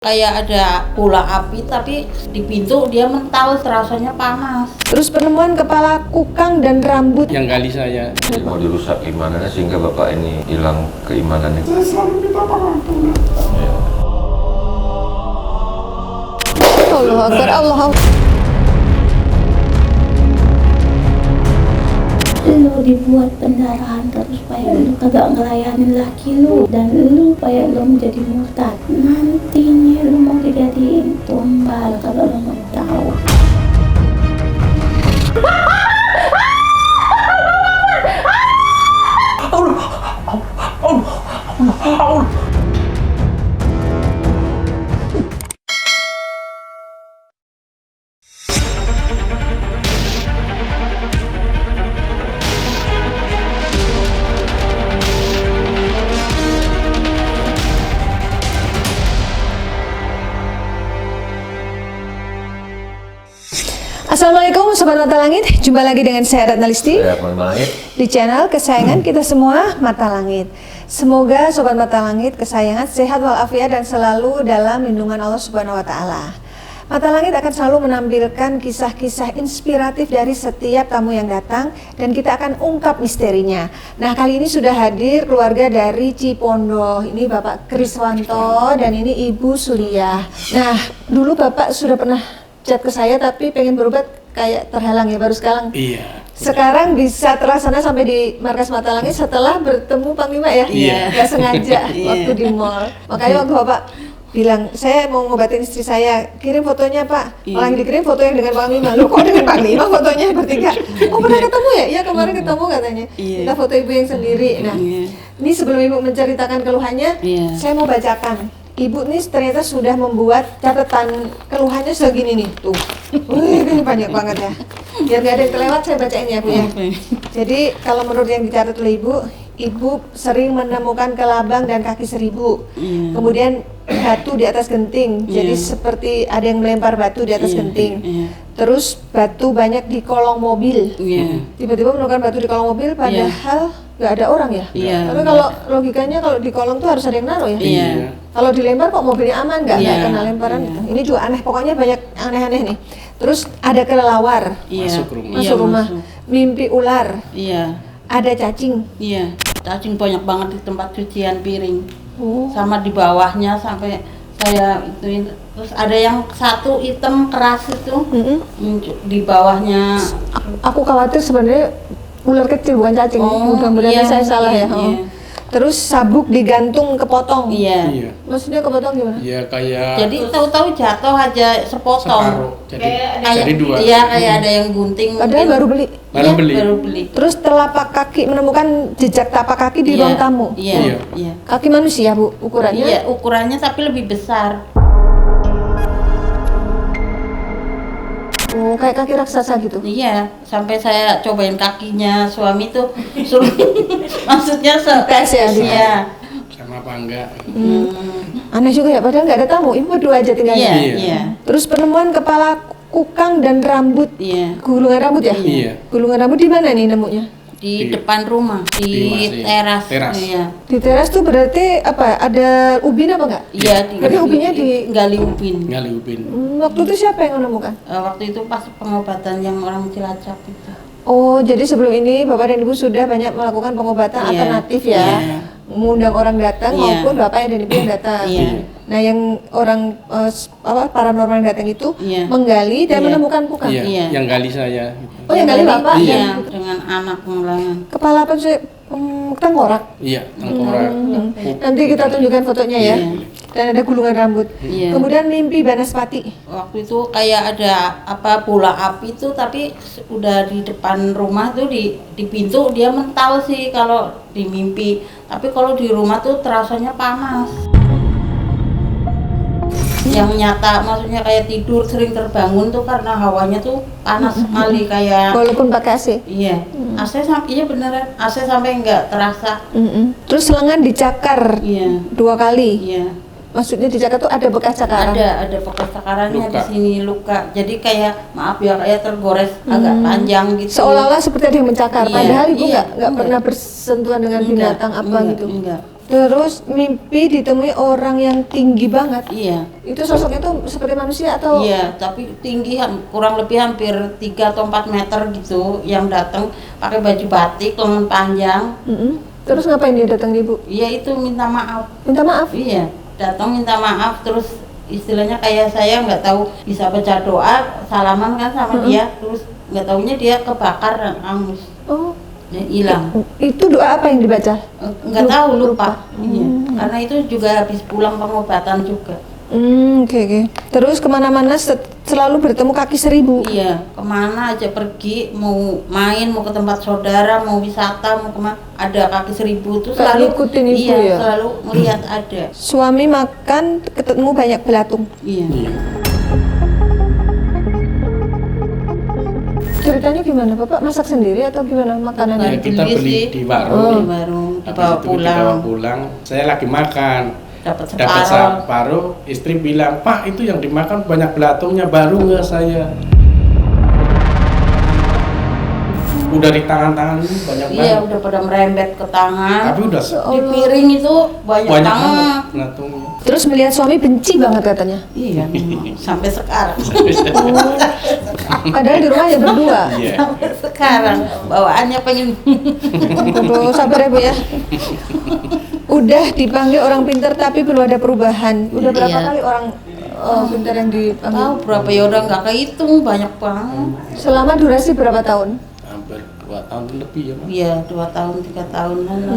Kayak ada bola api tapi di pintu dia mental, rasanya panas. Terus penemuan kepala kukang dan rambut yang gali saya. Jadi mau dirusak gimana sehingga bapak ini hilang keimanannya. Saya selalu minta maaf. Ya. Allah Akbar, Allah Akbar. Lu dibuat pendarahan terus supaya lu kagak ngelayanin laki lu, dan lu supaya lu menjadi murtad. Nantinya lu mau dijadiin tumbal kalau lu mau tahu. Assalamualaikum Sobat Mata Langit, jumpa lagi dengan saya Ratna Listi Saya Akmal Mahir. di channel kesayangan kita semua, Mata Langit. Semoga Sobat Mata Langit kesayangan sehat walafiat dan selalu dalam lindungan Allah Subhanahu wa Ta'ala. Mata Langit akan selalu menampilkan kisah-kisah inspiratif dari setiap tamu yang datang dan kita akan ungkap misterinya. Nah, kali ini sudah hadir keluarga dari Cipondoh. Ini Bapak Kriswanto dan ini Ibu Suriah. Nah, dulu Bapak sudah pernah chat ke saya tapi pengen berobat kayak terhalang ya, baru sekarang. Iya. Sekarang bisa terlaksana sampai di markas Mata Langit setelah bertemu Panglima ya? Iya. Gak sengaja waktu di mall. Makanya waktu Bapak bilang, saya mau ngobatin istri saya, kirim fotonya Pak. Malah yang dikirim foto yang dengan Panglima. Loh kok dengan Panglima fotonya bertiga? Oh pernah ketemu ya? Iya kemarin ketemu katanya. Kita foto ibu yang sendiri. Nah, ini sebelum ibu menceritakan keluhannya, saya mau bacakan. Ibu nih ternyata sudah membuat catatan keluhannya segini nih, tuh. Wih, ini banyak banget ya. Biar gak ada yang terlewat, saya bacain ya Bu ya. Jadi kalau menurut yang dicatat oleh Ibu sering menemukan kelabang dan kaki seribu. Kemudian batu di atas genting. Jadi seperti ada yang melempar batu di atas genting. Terus batu banyak di kolong mobil. Tiba-tiba menemukan batu di kolong mobil padahal nggak ada orang ya. Tapi kalau logikanya kalau di kolong tuh harus ada yang naruh ya. Kalau dilempar kok mobilnya aman, nggak kena lemparan gitu. Ini juga aneh, pokoknya banyak aneh-aneh nih. Terus ada kelelawar masuk rumah. Mimpi ular. Ada cacing. Cacing banyak banget di tempat cucian piring. Sama di bawahnya sampai saya ituin. Terus ada yang satu hitam keras itu di bawahnya. Aku khawatir sebenarnya ular kecil bukan cacing. Mudah-mudahan saya salah ya. Terus sabuk digantung kepotong. Maksudnya kepotong gimana? Iya kayak. Jadi tahu-tahu jatuh aja sepotong. Separuh. Jadi dua. Iya, kayak ada yang gunting. Padahal baru beli. Baru beli. Terus telapak kaki, menemukan jejak tapak kaki di ruang tamu. Iya. Kaki manusia Bu ukurannya? Iya, ukurannya tapi lebih besar. Oh, kayak kaki raksasa gitu. Iya, sampai saya cobain kakinya suami tuh suruh maksudnya Tes ya, Iya. Sama apa enggak? Aneh juga ya, padahal nggak ada tamu. Ibu berdua aja tinggalnya. Iya. Terus penemuan kepala kukang dan rambut. Gulungan rambut ya? Iya. Gulungan rambut di mana nih nemunya? Di depan rumah, di teras. Iya. Di teras tuh berarti apa? Ada ubin apa enggak? Iya, Berarti ubinnya di gali ubin. Ngali upin. Waktu itu siapa yang menemukan? Waktu itu pas pengobatan yang orang Cilacap itu. Oh, jadi sebelum ini Bapak dan Ibu sudah banyak melakukan pengobatan alternatif ya, mengundang orang datang maupun Bapak dan Ibu yang datang. Nah, yang orang paranormal yang datang itu menggali dan menemukan kukang. Iya. Yang gali saya. Oh, yang gali Bapak? Iya, dengan anak pengulangan. Kepala apa sih? Tengkorak. Iya, tengkorak. Nanti kita tunjukkan fotonya ya. Dan ada gulungan rambut. Kemudian mimpi Banaspati. Waktu itu kayak ada bola api tuh tapi udah di depan rumah tuh di pintu dia mental sih kalau di mimpi. Tapi kalau di rumah tuh terasanya panas. Yang nyata maksudnya kayak tidur sering terbangun tuh karena hawanya tuh panas sekali kayak. Walaupun pakai AC. Iya. AC sampai beneran. AC sampai nggak terasa. Terus lengan dicakar 2 kali. Iya. Maksudnya dicakar tuh ada bekas cakaran? Ada bekas cakarannya di sini luka. Jadi kayak maaf ya kayak tergores agak panjang gitu. Seolah-olah seperti ada yang mencakar. Padahal Ibu Enggak nggak pernah bersentuhan dengan binatang apa gitu. Enggak. Terus mimpi ditemui orang yang tinggi banget. Iya. Itu sosoknya tuh seperti manusia atau? Iya, tapi tinggi kurang lebih hampir 3 atau 4 meter gitu, yang datang pakai baju batik lengan panjang. Terus ngapain dia datang Ibu? Iya, itu minta maaf. Minta maaf? Iya, datang minta maaf, terus istilahnya kayak saya nggak tahu bisa baca doa, salaman kan sama dia, terus nggak taunya dia kebakar dan hangus. Oh, Ya, hilang. itu doa apa yang dibaca? Nggak tahu, lupa. Iya, karena itu juga habis pulang pengobatan juga. Oke. Terus kemana-mana selalu bertemu kaki 1000. Iya, kemana aja pergi, mau main, mau ke tempat saudara, mau wisata, mau kemana, ada kaki 1000 itu Kayak selalu. ngikutin Ibu iya, ya? selalu melihat ada. Suami makan ketemu banyak belatung. Iya. Iya. Ceritanya gimana? Bapak masak sendiri atau gimana Ya, makanannya? kita Beli beli sih. di warung. Di warung, Habis dibawa itu dibawa pulang, pulang. Saya lagi makan. dapat Dapat separuh. separuh, istri bilang, Pak itu yang dimakan banyak belatungnya, baru nggak saya. Udah di tangan-tangan ini banyak Iya, banget. udah pada merembet ke tangan. Tapi udah Di piring itu banyak banyak banget. banget belatungnya. Terus melihat suami benci banget katanya. Iya, sampai sekarang. Padahal di rumah ya berdua. Iya. Sampai sekarang bawaannya pengen. Aduh, sabar ya Bu ya. Udah dipanggil orang pintar tapi belum ada perubahan. Udah berapa Iya. kali orang pintar yang dipanggil? Tahu berapa ya, udah nggak kehitung, banyak banget. Selama durasi berapa tahun? Hampir 2 tahun lebih ya, Mas. Iya, 2 tahun 3 tahunan lah.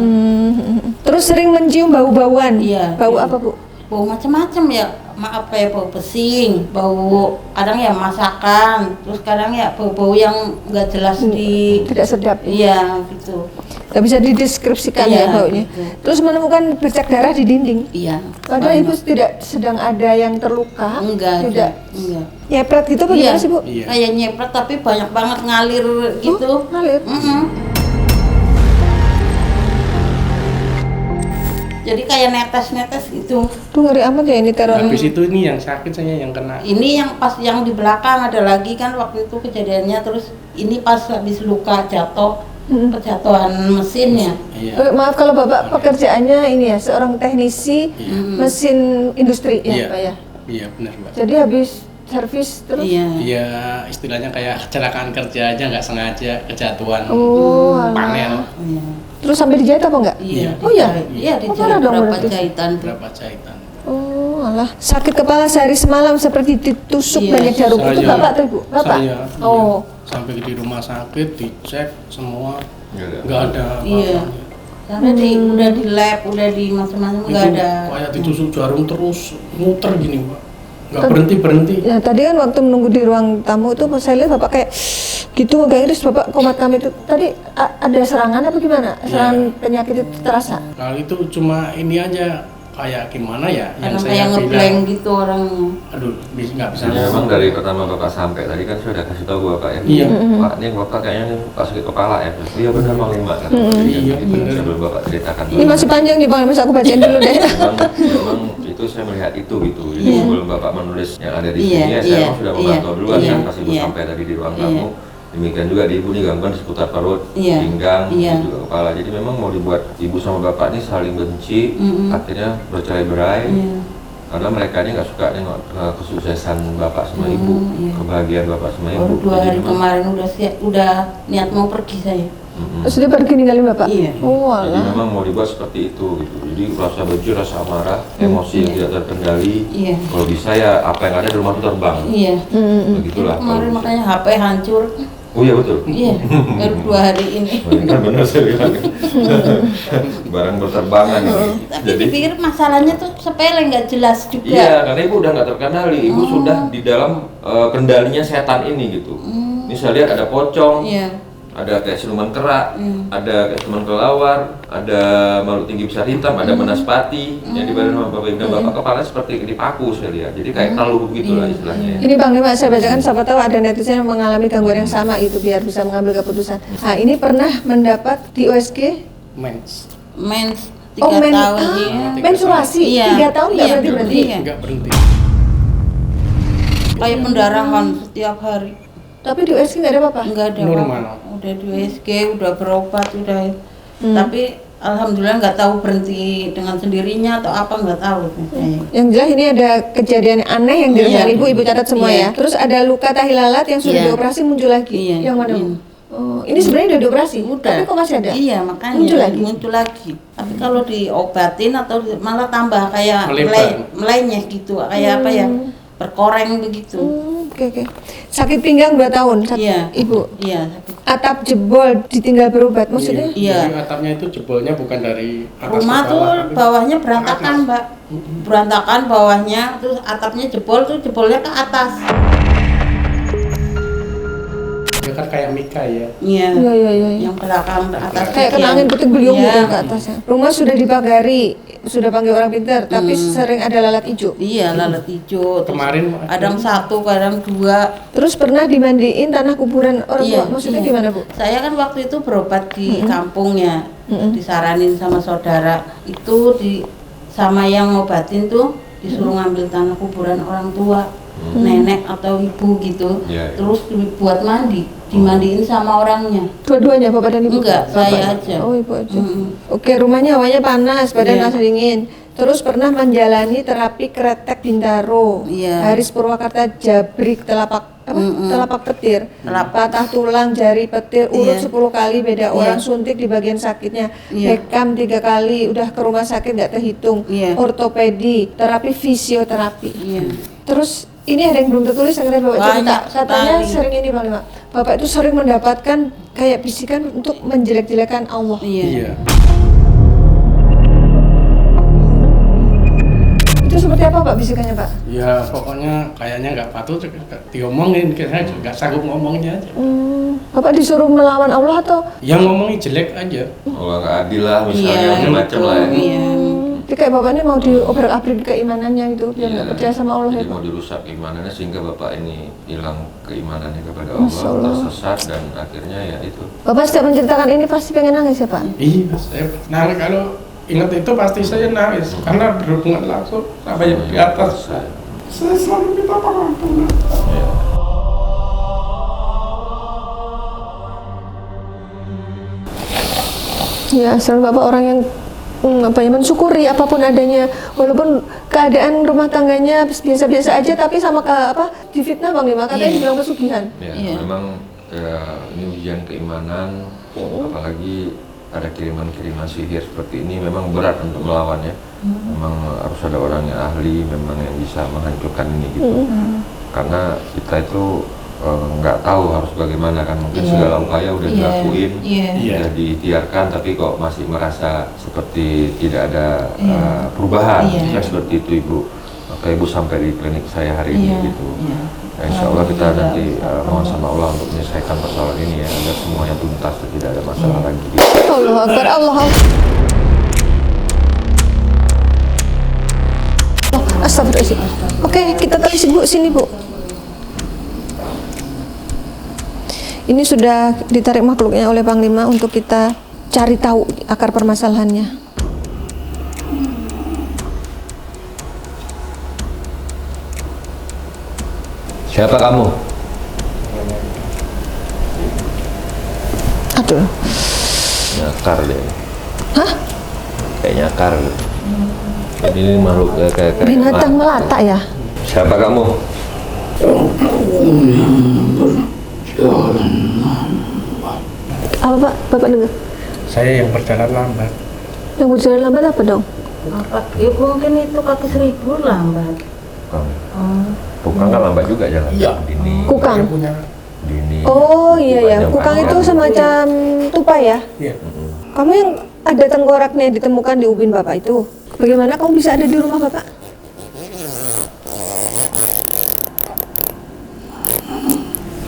Terus sering mencium bau-bauan. Iya, Bau iya. apa Bu? Bau macam-macam ya, maaf kayak bau pesing, bau kadang ya masakan, terus kadang ya bau-bau yang nggak jelas di. Tidak sedap. Iya gitu. Gak bisa dideskripsikan ya Iya, baunya. gitu. Terus menemukan bercak darah di dinding. Iya. Padahal Ibu banyak. tidak sedang ada yang terluka. Enggak, Tidak. enggak. Nyepret gitu apa gimana sih Bu? Iya. Kayak nyepret tapi banyak banget ngalir gitu. Ngalir. Jadi kayak netes-netes gitu. Tuh ngeri amat ya ini teror. Habis itu ini yang sakit saya yang kena. Ini yang pas yang di belakang ada lagi kan waktu itu kejadiannya, terus ini pas habis luka jatuh, kejatuhan mesinnya. Iya. Maaf kalau Bapak pekerjaannya ini ya seorang teknisi mesin industri ya Iya. Pak ya. Iya benar, Mbak. Jadi habis servis terus. Iya. Iya, istilahnya kayak kecelakaan kerja aja nggak sengaja kejatuhan Oh, alah. panel. Iya. Terus sampai dijahit apa enggak? Iya. Oh iya? Iya, Oh, parah dijahit dong berapa berarti. jahitan. Berapa jahitan? Oh, alah. Sakit kepala sehari semalam seperti ditusuk Iya. banyak jarum. Itu Saya- Bapak atau Ibu? Bapak? Saya, Oh. iya. Sampai di rumah sakit dicek semua Nggak ada. nggak ada Iya. apa-apanya. Karena udah di lab, udah di macam-macam nggak Itu ada. kayak ditusuk jarum terus muter gini, Pak. Nggak berhenti. Ya, tadi kan waktu menunggu di ruang tamu itu saya lihat Bapak kayak gitu agak iris Bapak komat kami itu. Tadi ada serangan apa gimana? Serangan penyakit itu terasa? Kalau itu cuma ini aja kayak gimana ya yang Karena saya kayak bilang. ngeblank gitu orangnya. Aduh, nggak bisa. Ya, memang dari pertama Bapak sampai tadi kan saya udah kasih tahu Bapak ya. Iya. Pak, ini Bapak kayaknya nih Pak sakit kepala ya. Iya benar Bang Lima kan. Iya, benar. Sebelum Bapak ceritakan. Ini masih panjang nih Bang, mas aku bacain dulu deh. memang itu saya melihat itu gitu. Jadi Iya. sebelum Bapak menulis yang ada di Iya, sini ya saya iya, memang sudah iya, memantau duluan iya, kan pas Ibu iya. sampai tadi di ruang Iya. tamu. Demikian juga di Ibu nih gangguan di seputar perut, Iya, pinggang, iya. juga kepala. Jadi memang mau dibuat Ibu sama Bapak ini saling benci, akhirnya bercerai-berai. Iya. Karena mereka ini nggak suka nengok kesuksesan Bapak sama Ibu, iya. kebahagiaan Bapak sama Ibu. Baru 2 Jadi hari memang- kemarin udah niat mau pergi saya. Terus dia pergi ninggalin Bapak? Iya. Oh, Jadi alah. memang mau dibuat seperti itu gitu. Jadi rasa benci, rasa marah, emosi yang tidak terkendali. Iya. Kalau bisa ya apa yang ada di rumah itu terbang. Iya. Begitulah. Kemarin kalau bisa. makanya HP hancur. Oh iya betul. Iya, baru 2 hari ini. Benar-benar saya bilang. Barang berterbangan ini. Tapi dipikir masalahnya tuh sepele, nggak jelas juga. Iya, karena ibu udah nggak terkendali. Ibu sudah di dalam kendalinya setan ini gitu. Ini saya lihat ada pocong, Iya. ada kayak siluman kera, ada kayak siluman kelawar, ada makhluk tinggi besar hitam, ada menaspati yang di badan sama bapak ibu dan bapak kepala seperti dipaku saya lihat. Jadi kayak terlalu begitu lah istilahnya. Ini Bang Lima, saya bacakan siapa tahu ada netizen yang mengalami gangguan yang sama itu biar bisa mengambil keputusan. Nah, ini pernah mendapat di OSG Mens. Mens 3 men- tahun ah, iya. menstruasi Iya. 3 tahun nggak Iya, berhenti. iya. Nggak berhenti. Kayak pendarahan setiap hari. Tapi di OSG nggak ada apa-apa. Enggak ada Normal. Pak. Udah di USG, udah berobat, udah. Tapi alhamdulillah nggak tahu berhenti dengan sendirinya atau apa, nggak tahu. Yang jelas ini ada kejadian aneh yang dirasakan Iya. ibu catat semua Iya. ya. Terus ada luka tahi lalat yang sudah Iya. dioperasi muncul lagi. Iya. Yang mana? Iya. Bu? Oh, ini sebenarnya udah dioperasi, tapi kok masih ada? Iya, makanya Muncul lagi? Tapi kalau diobatin atau malah tambah kayak Melebar. melenyek gitu, kayak apa ya, berkoreng begitu. Oke. Sakit pinggang 2 tahun, Iya. Ibu. Iya. Atap jebol ditinggal berobat, maksudnya? Iya. Jadi atapnya itu jebolnya bukan dari atas Rumah ke tuh bawah, tapi bawahnya berantakan, atas. Mbak. Berantakan bawahnya, terus atapnya jebol tuh jebolnya ke atas. Dia kan kayak Mika ya. Iya. Iya. Yang belakang ke atas. Kayak kena yang- angin puting beliung Iya. gitu ke atasnya. Rumah sudah dipagari, sudah panggil orang pintar, tapi sering ada lalat hijau. Iya, lalat hijau. Terus Kemarin kadang 1, kadang 2. Terus pernah dimandiin tanah kuburan orang tua, maksudnya iya. gimana Bu? Saya kan waktu itu berobat di kampungnya, disaranin sama saudara. Itu sama yang ngobatin tuh disuruh ngambil tanah kuburan orang tua, nenek atau ibu gitu. Iya, iya. Terus dibuat mandi, dimandiin sama orangnya. Dua-duanya bapak dan ibu? Enggak, saya aja. Oh ibu aja. Mm-mm. Oke, rumahnya hawanya panas, badan Iya. terasa dingin. Terus pernah menjalani terapi kretek Bintaro, Iya. Haris Purwakarta, jabrik telapak petir, patah tulang jari petir, urut Iya. 10 kali beda Iya. orang, suntik di bagian sakitnya, Iya. bekam 3 kali, udah ke rumah sakit nggak terhitung, Iya. ortopedi, terapi fisioterapi. Iya. Terus ini ada yang belum tertulis yang Bapak cerita. Banyak Katanya sekali. sering ini Pak Lima. Bapak itu sering mendapatkan kayak bisikan untuk menjelek-jelekan Allah. Iya. Iya. Itu seperti apa Pak bisikannya Pak? Ya pokoknya kayaknya nggak patut diomongin, kayaknya nggak sanggup ngomongnya aja. Bapak disuruh melawan Allah atau? Yang ngomongin jelek aja. Allah nggak adil lah misalnya Iya, macam-macam gitu. lah ya. Iya. Jadi kayak Bapak ini mau diobrak-abrik keimanannya itu biar nggak percaya sama Allah ya Jadi Pak? mau dirusak keimanannya sehingga bapak ini hilang keimanannya kepada Masya Allah, Allah. tersesat dan akhirnya ya itu. Bapak setiap menceritakan ini pasti pengen nangis ya Pak? Iya, saya nangis kalau ingat itu pasti saya nangis karena berhubungan langsung sampai di atas. Saya selalu minta pengampunan. Ya. Ya, selalu Bapak orang yang mensyukuri apapun adanya, walaupun keadaan rumah tangganya biasa-biasa aja, tapi sama difitnah Bang Lima, katanya Iya. dibilang pesugihan. Ya, Iya. memang ini ujian keimanan, apalagi ada kiriman-kiriman sihir seperti ini memang berat untuk melawannya. Memang harus ada orang yang ahli, memang yang bisa menghancurkan ini gitu. Karena kita itu nggak tahu harus bagaimana kan, mungkin Iya. segala upaya udah Iya. dilakuin, Iya. udah diikhtiarkan, tapi kok masih merasa seperti tidak ada Iya. perubahan. Iya. Ya seperti itu Ibu. Maka Ibu sampai di klinik saya hari ini Iya. gitu. Iya. Ya, insya Allah kita nanti Alhamdulillah. mohon sama Allah untuk menyelesaikan persoalan ini ya, agar semuanya tuntas dan tidak ada masalah lagi. Allah Akbar, Allah Akbar. Astagfirullahaladzim. Oke, kita tarik Bu, sini Bu. Ini sudah ditarik makhluknya oleh Panglima untuk kita cari tahu akar permasalahannya. Siapa kamu? Aduh, Nyakar deh. Hah? Kayak nyakar. Jadi ini makhluk kayak binatang melata ya? Siapa kamu? Apa Pak? Bapak dengar? Saya yang berjalan lambat. Yang berjalan lambat apa dong? Apa? Ya mungkin itu kaki 1000 lah, Mbak. Kukang. Kukang kan lambat juga jalan. Iya. Dini. Kukang. Saya punya. Dini. Oh iya ya, Panjang kukang itu panjang. semacam tupai ya? Iya. Kamu yang ada tengkoraknya ditemukan di ubin Bapak itu, bagaimana kamu bisa ada di rumah Bapak?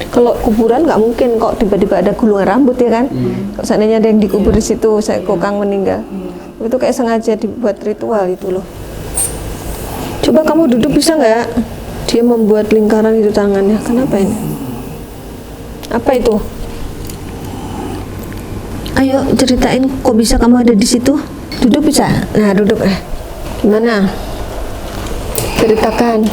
Kalau kuburan nggak mungkin kok tiba-tiba ada gulungan rambut ya kan? Kalau seandainya ada yang dikubur di situ, saya kokang meninggal. Itu kayak sengaja dibuat ritual itu loh. Coba kamu duduk bisa nggak? Dia membuat lingkaran itu tangannya. Kenapa ini? Apa itu? Ayo ceritain kok bisa kamu ada di situ? Duduk bisa? Nah duduk Gimana? Ceritakan.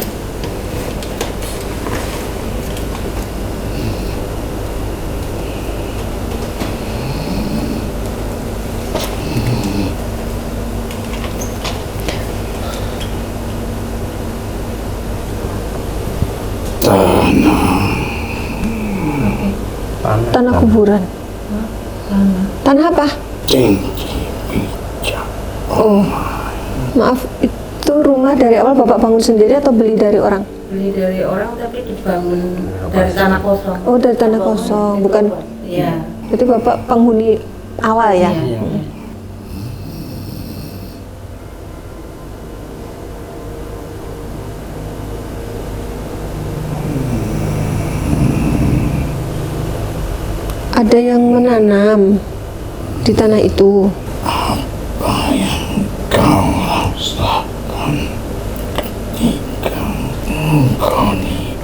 Tanah kuburan. Tanah apa? Oh, maaf, itu rumah dari awal Bapak bangun sendiri atau beli dari orang? Beli dari orang tapi dibangun dari tanah kosong. Oh, dari tanah kosong, bukan? Iya. Jadi Bapak penghuni awal ya? Iya. Ada yang menanam di tanah itu. Apa yang kau rasakan ketika menghuni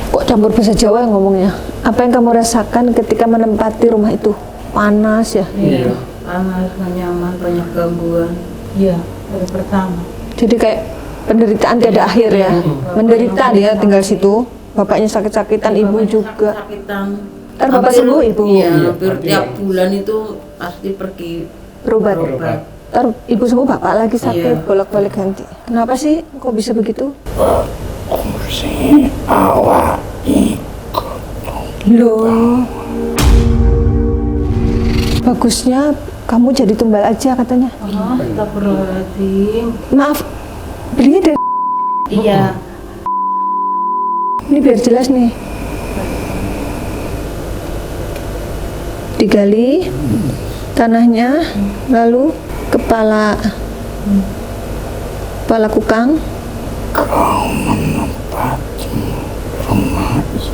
Kok campur bahasa Jawa ngomongnya? Apa yang kamu rasakan ketika menempati rumah itu? Panas ya? Iya. Panas, nggak nyaman, banyak gangguan. Iya, dari pertama. Jadi kayak penderitaan tiada akhir ya? Menderita dia tinggal situ. Bapaknya sakit-sakitan, ibu juga. Sakitan. Ntar bapak sembuh ibu? Iya, hampir tiap bulan itu pasti pergi Berobat? berobat. Ntar ibu sembuh, bapak lagi sakit, Iya. bolak-balik ganti. Kenapa sih kok bisa begitu? kursi awak ikut Loh, bagusnya kamu jadi tumbal aja katanya. Astagfirullahaladzim. Maaf, belinya dari... Iya. Ini biar jelas nih. Digali tanahnya, lalu kepala kukang. kau menempati rumah itu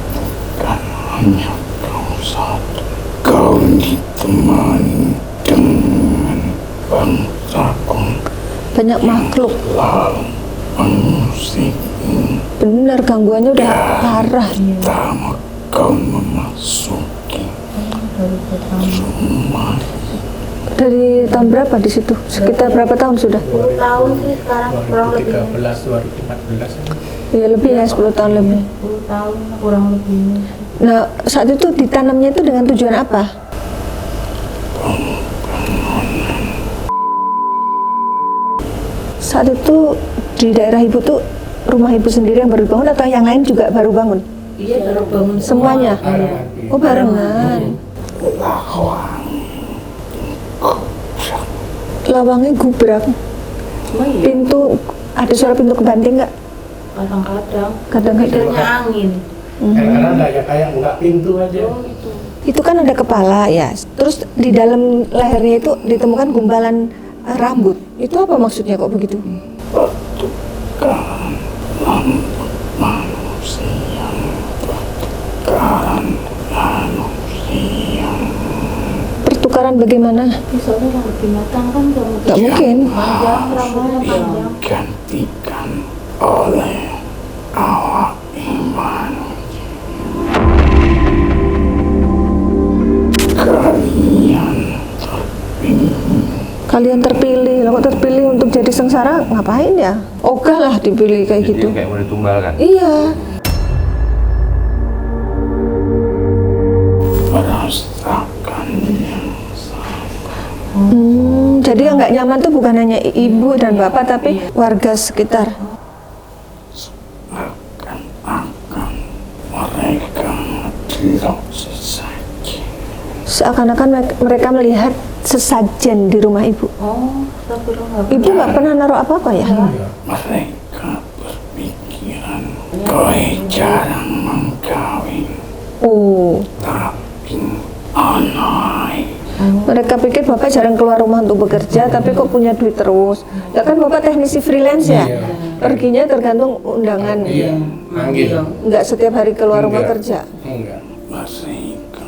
bukan hanya kau satu, kau ditemani dengan bangsa-bangsa Banyak makhluk. lalu mengusik Bener, gangguannya udah parah. pertama kau memasuki rumah Dari tahun berapa di situ? Sekitar berapa tahun sudah? 10 tahun sih sekarang kurang lebih. 2013, 2014. Ya lebih ya, 10 tahun lebih. 10 tahun kurang lebih. Nah, saat itu ditanamnya itu dengan tujuan apa? Saat itu di daerah ibu tuh rumah ibu sendiri yang baru bangun atau yang lain juga baru bangun? Iya, baru bangun Semuanya? Iya. Oh, barengan. Lawangnya gubrak. Oh iya, Pintu, ada suara pintu kebanting nggak? kadang-kadang. Kadang-kadang. Pikirnya angin. Kadang-kadang ada ya kayak buka pintu aja. Oh itu. Itu kan ada kepala ya. Terus di dalam lehernya itu ditemukan gumpalan rambut. Itu apa maksudnya kok begitu? pertukaran rambut manusia, pertukaran manusia. Pertukaran bagaimana? Misalnya kalau binatang kan Nggak mungkin. panjang, rambutnya panjang. Digantikan oleh awak iman. Kalian terpilih, lah kok terpilih untuk jadi sengsara ngapain ya? Ogah lah dipilih kayak Jadi gitu. kayak mau ditumbalkan. Iya. merasakan yang Jadi yang nggak nyaman tuh bukan hanya ibu dan bapak tapi warga sekitar. seakan-akan mereka tidak sesaji. Seakan-akan mereka melihat sesajen di rumah ibu. Oh, astagfirullah. Ibu nggak pernah naruh apa-apa ya? Mereka berpikiran kau jarang mengkawin, Oh, tapi anak mereka pikir bapak jarang keluar rumah untuk bekerja, tapi kok punya duit terus. Ya kan bapak teknisi freelance ya? Perginya tergantung undangan. Iya, manggil. Nggak setiap hari keluar rumah Enggak. kerja. Enggak. mereka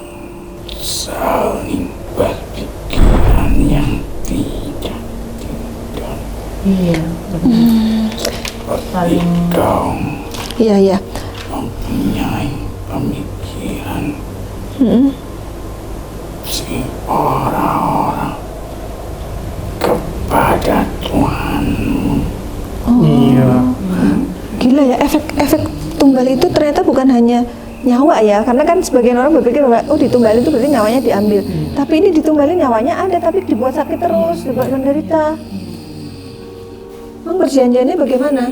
saling berpikiran yang tidak tidak Iya. seperti kau Iya, iya. mempunyai pemikiran si orang-orang kepada Tuhanmu. Iya. Gila ya, efek tumbal itu ternyata bukan hanya nyawa ya, karena kan sebagian orang berpikir bahwa oh ditumbalin itu berarti nyawanya diambil. Tapi ini ditumbalin nyawanya ada, tapi dibuat sakit terus, dibuat menderita. Emang perjanjiannya bagaimana?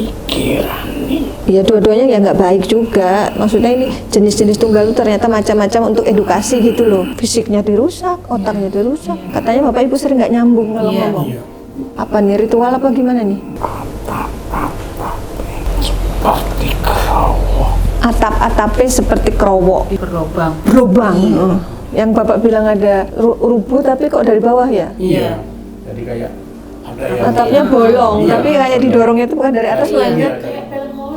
pikiran ini. Ya dua-duanya ya nggak baik juga. Maksudnya ini jenis-jenis tunggal itu ternyata macam-macam untuk edukasi gitu loh. Fisiknya dirusak, otaknya dirusak. Katanya bapak ibu sering nggak nyambung kalau Iya. ngomong. Apa nih ritual apa gimana nih? Seperti kerowok. Atap-atapnya seperti kerowok, berlobang. berlubang. Yang bapak bilang ada rubuh tapi kok dari bawah ya? Iya. Jadi kayak ada yang Atapnya bolong, Iya. tapi kayak didorongnya itu bukan dari atas Iya, melainkan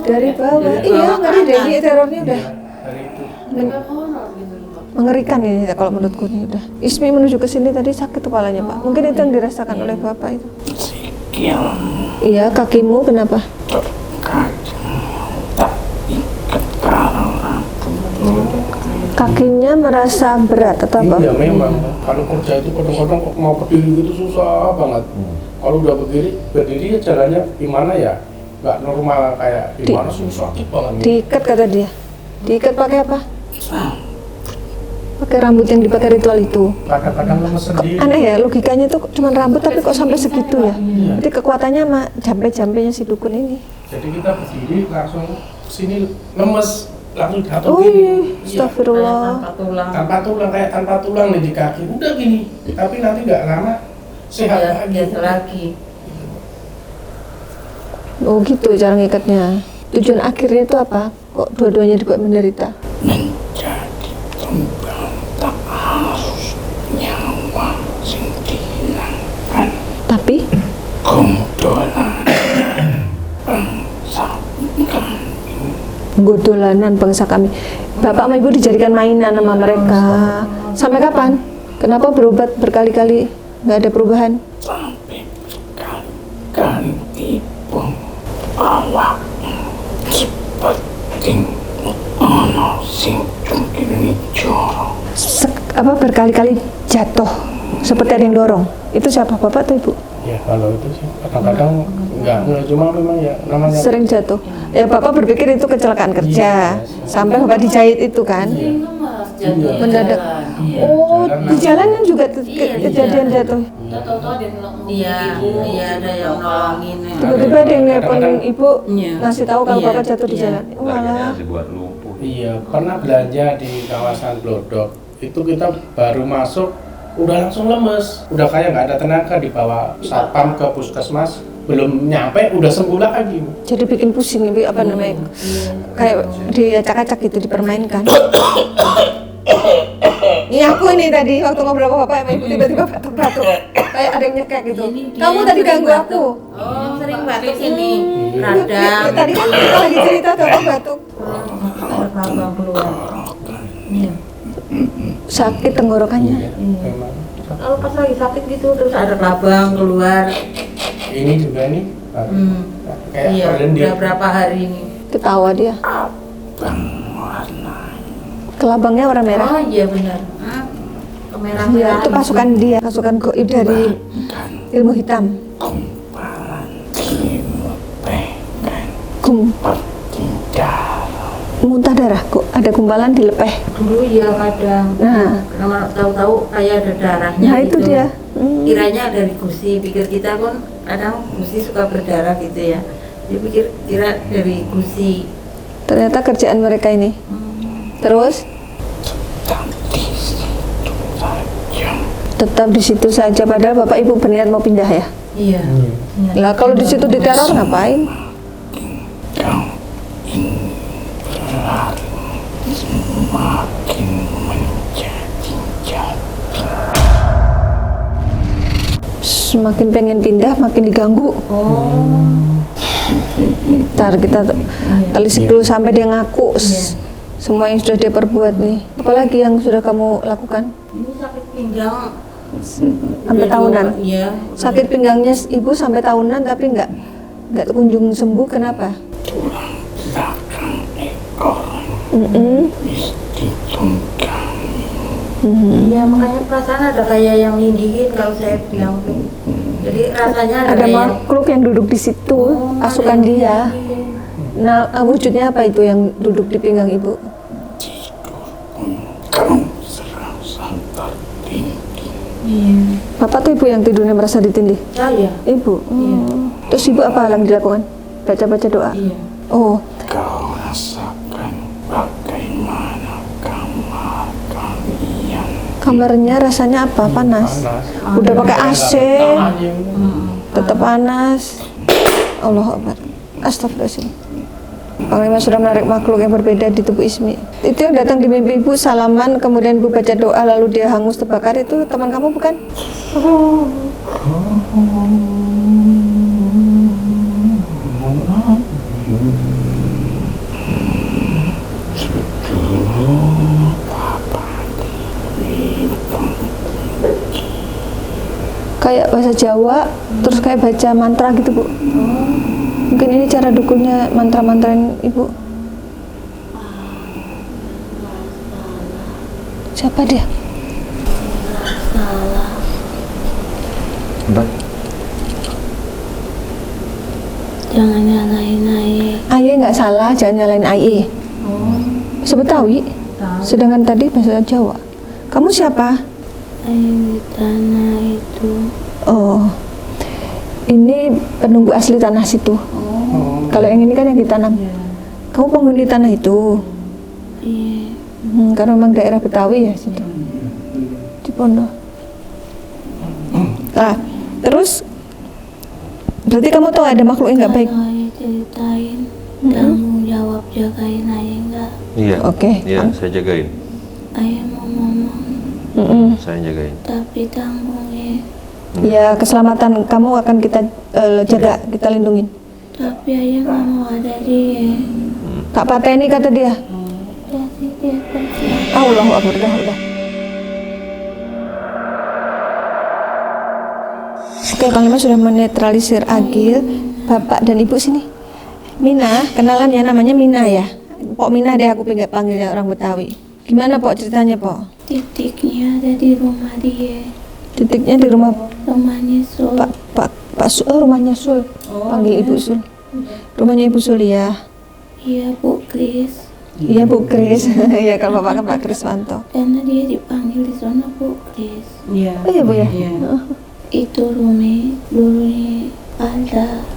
dari bawah. Iya, ngeri deh, ini terornya udah dari itu. mengerikan ini ya, kalau menurutku ini udah. Ismi menuju ke sini tadi sakit kepalanya pak. Mungkin itu yang dirasakan oleh bapak itu. Sikil Iya, kakimu kenapa? terkadang tak ikat kalau Kakinya merasa berat atau apa? Iya memang kalau kerja itu kadang-kadang kok mau berdiri gitu susah banget. Kalau udah berdiri ya jalannya gimana ya? Nggak normal kayak gimana susah banget. Diikat kata dia. Diikat pakai apa? Pakai rambut yang dipakai ritual itu. Kadang-kadang lemes sendiri. Aneh ya, logikanya tuh cuma rambut tapi kok sampai segitu ya. Jadi kekuatannya sama jambe-jambenya si dukun ini. Jadi kita berdiri langsung sini lemes langsung jatuh Oh gini. iya, Iya. astagfirullah. Tanpa tulang. Tanpa tulang nih di kaki udah gini. Tapi nanti nggak lama sehat Ya, lagi. biasa lagi. Oh gitu cara ngikatnya. Tujuan akhirnya itu apa? Kok dua-duanya dibuat menderita? menjadi tunggal tak harus nyawa sing dihilangkan Tapi kumdolan bangsa kami. godolanan bangsa kami. Bapak sama ibu dijadikan mainan sama mereka. Sampai kapan? Kenapa berobat berkali-kali nggak ada perubahan? Sampai berkali-kali tipu awak seperti ono sing cungkiri joro. Apa berkali-kali jatuh seperti ada yang dorong? Itu siapa, bapak atau ibu? Ya kalau itu sih kadang-kadang nggak cuma memang ya namanya. Sering jatuh. Ya bapak berpikir itu kecelakaan kerja. Sampai bapak dijahit itu kan? Mendadak. Oh, di jalan kan juga kejadian jatuh. Iya, iya ada yang nolongin. Tiba-tiba ada yang nelpon ibu Iya. ngasih tahu kalau Iya. bapak jatuh di Iya. jalan. Walah. dibuat lumpuh. Iya, pernah belanja di kawasan Glodok. Itu kita baru masuk, udah langsung lemes. Udah kayak nggak ada tenaga, dibawa satpam ke puskesmas. Belum nyampe, udah sembuh lagi. Jadi bikin pusing ibu apa namanya? Kayak diacak-acak gitu, dipermainkan. Iya aku ini tadi waktu ngobrol sama bapak sama ibu tiba-tiba batuk-batuk. Kayak ada yang nyekek gitu. Kamu tadi ganggu aku. Oh, sering batuk ini. Ya, Radang. tadi kan kita lagi cerita tuh aku batuk. Ada kabang keluar. Iya. Sakit tenggorokannya. Memang. Kalau pas lagi sakit gitu terus ada kabang keluar. Ini juga nih, kayak Iya, berlendir. udah berapa hari ini. Ketawa dia. Kelabangnya warna merah. Oh iya benar. Iya, Kemerah-merah. itu pasukan dia, pasukan goib dari ilmu hitam. Kumpalan dilepehkan Gum, tidak muntah darah kok, ada gumpalan di lepeh. Dulu ya kadang. Nah, Kalau tahu-tahu kayak ada darahnya. nah itu gitu. dia. Kiranya dari gusi, pikir kita kan kadang gusi suka berdarah gitu ya. Dia pikir kira dari gusi. Ternyata kerjaan mereka ini. Terus di situ saja. tetap di situ saja padahal bapak ibu berniat mau pindah ya. Iya. Iya. Lah kalau di situ diteror ngapain? Kau ingin berlari semakin menjadi jatuh. Semakin pengen pindah makin diganggu. Ntar kita telisik dulu sampai dia ngaku semua yang sudah dia perbuat nih. Apalagi yang sudah kamu lakukan? Ini sakit pinggang. Sampai tahunan. Iya. Sakit pinggangnya ibu sampai tahunan tapi nggak kunjung sembuh. Kenapa? Tulang belakang ekor ditunggangi. Iya makanya perasaan ada kayak yang lindihin kalau saya bilang tuh. Jadi rasanya ada Ada kayak makhluk yang duduk di situ, pasukan dia. Nah, wujudnya apa itu yang duduk di pinggang ibu? Kau serasa tertinggi. Bapak tuh ibu yang tidurnya merasa ditindih? saya. Ibu. Terus ibu apa yang dilakukan? baca-baca doa? Iya. Oh, Kau rasakan bagaimana kamar kalian. kamarnya rasanya apa? Panas. Udah pakai AC, tetap panas. Allah Akbar. Astagfirullahaladzim. Panglima sudah menarik makhluk yang berbeda di tubuh Ismi. Itu yang datang di mimpi ibu salaman, kemudian ibu baca doa lalu dia hangus terbakar, itu teman kamu bukan? Kayak bahasa Jawa, terus kayak baca mantra gitu bu. Mungkin ini cara dukunnya mantra-mantrain ibu. Siapa dia? Salah. Apa? Jangan nyalahin Aye. Aye nggak salah, jangan nyalain Aye. Sebetawi, sedangkan tadi bahasa Jawa. Kamu siapa? Aye di tanah itu. Oh, ini penunggu asli tanah situ. Kalau yang ini kan yang ditanam. Kamu penghuni tanah itu. Iya. Karena memang daerah Betawi ya situ. Di Pondok. Nah, terus berarti kamu tahu ada makhluk yang nggak baik. Kalau Aye ceritain, tanggung jawab jagain Aye enggak? Iya. Oke. Iya, saya jagain. Aye mau ngomong, Saya jagain. tapi tanggung ya. Ya, keselamatan kamu akan kita jaga, kita lindungin. Tapi Aye nggak mau ada dia. Tak pateni kata dia. Jadi dia pergi. Allahu Akbar, udah. Oke, Panglima sudah menetralisir Agil. Bapak dan Ibu sini. Mina, kenalan ya, namanya Mina ya. Pok Mina deh aku panggilnya orang Betawi. Gimana Pok ceritanya Pok? Titiknya ada di rumah dia. Titiknya di rumah Rumahnya Sul. Pak Sul, rumahnya Sul. Panggil Ibu Sul. Rumahnya Ibu Sul ya. Iya Bu Kris. Iya Bu Kris. Ya kalau Bapak kan Pak Kriswanto. Karena dia dipanggil di sana Bu Kris. Iya. Oh iya Bu ya. Iya. Itu rumah dulunya ada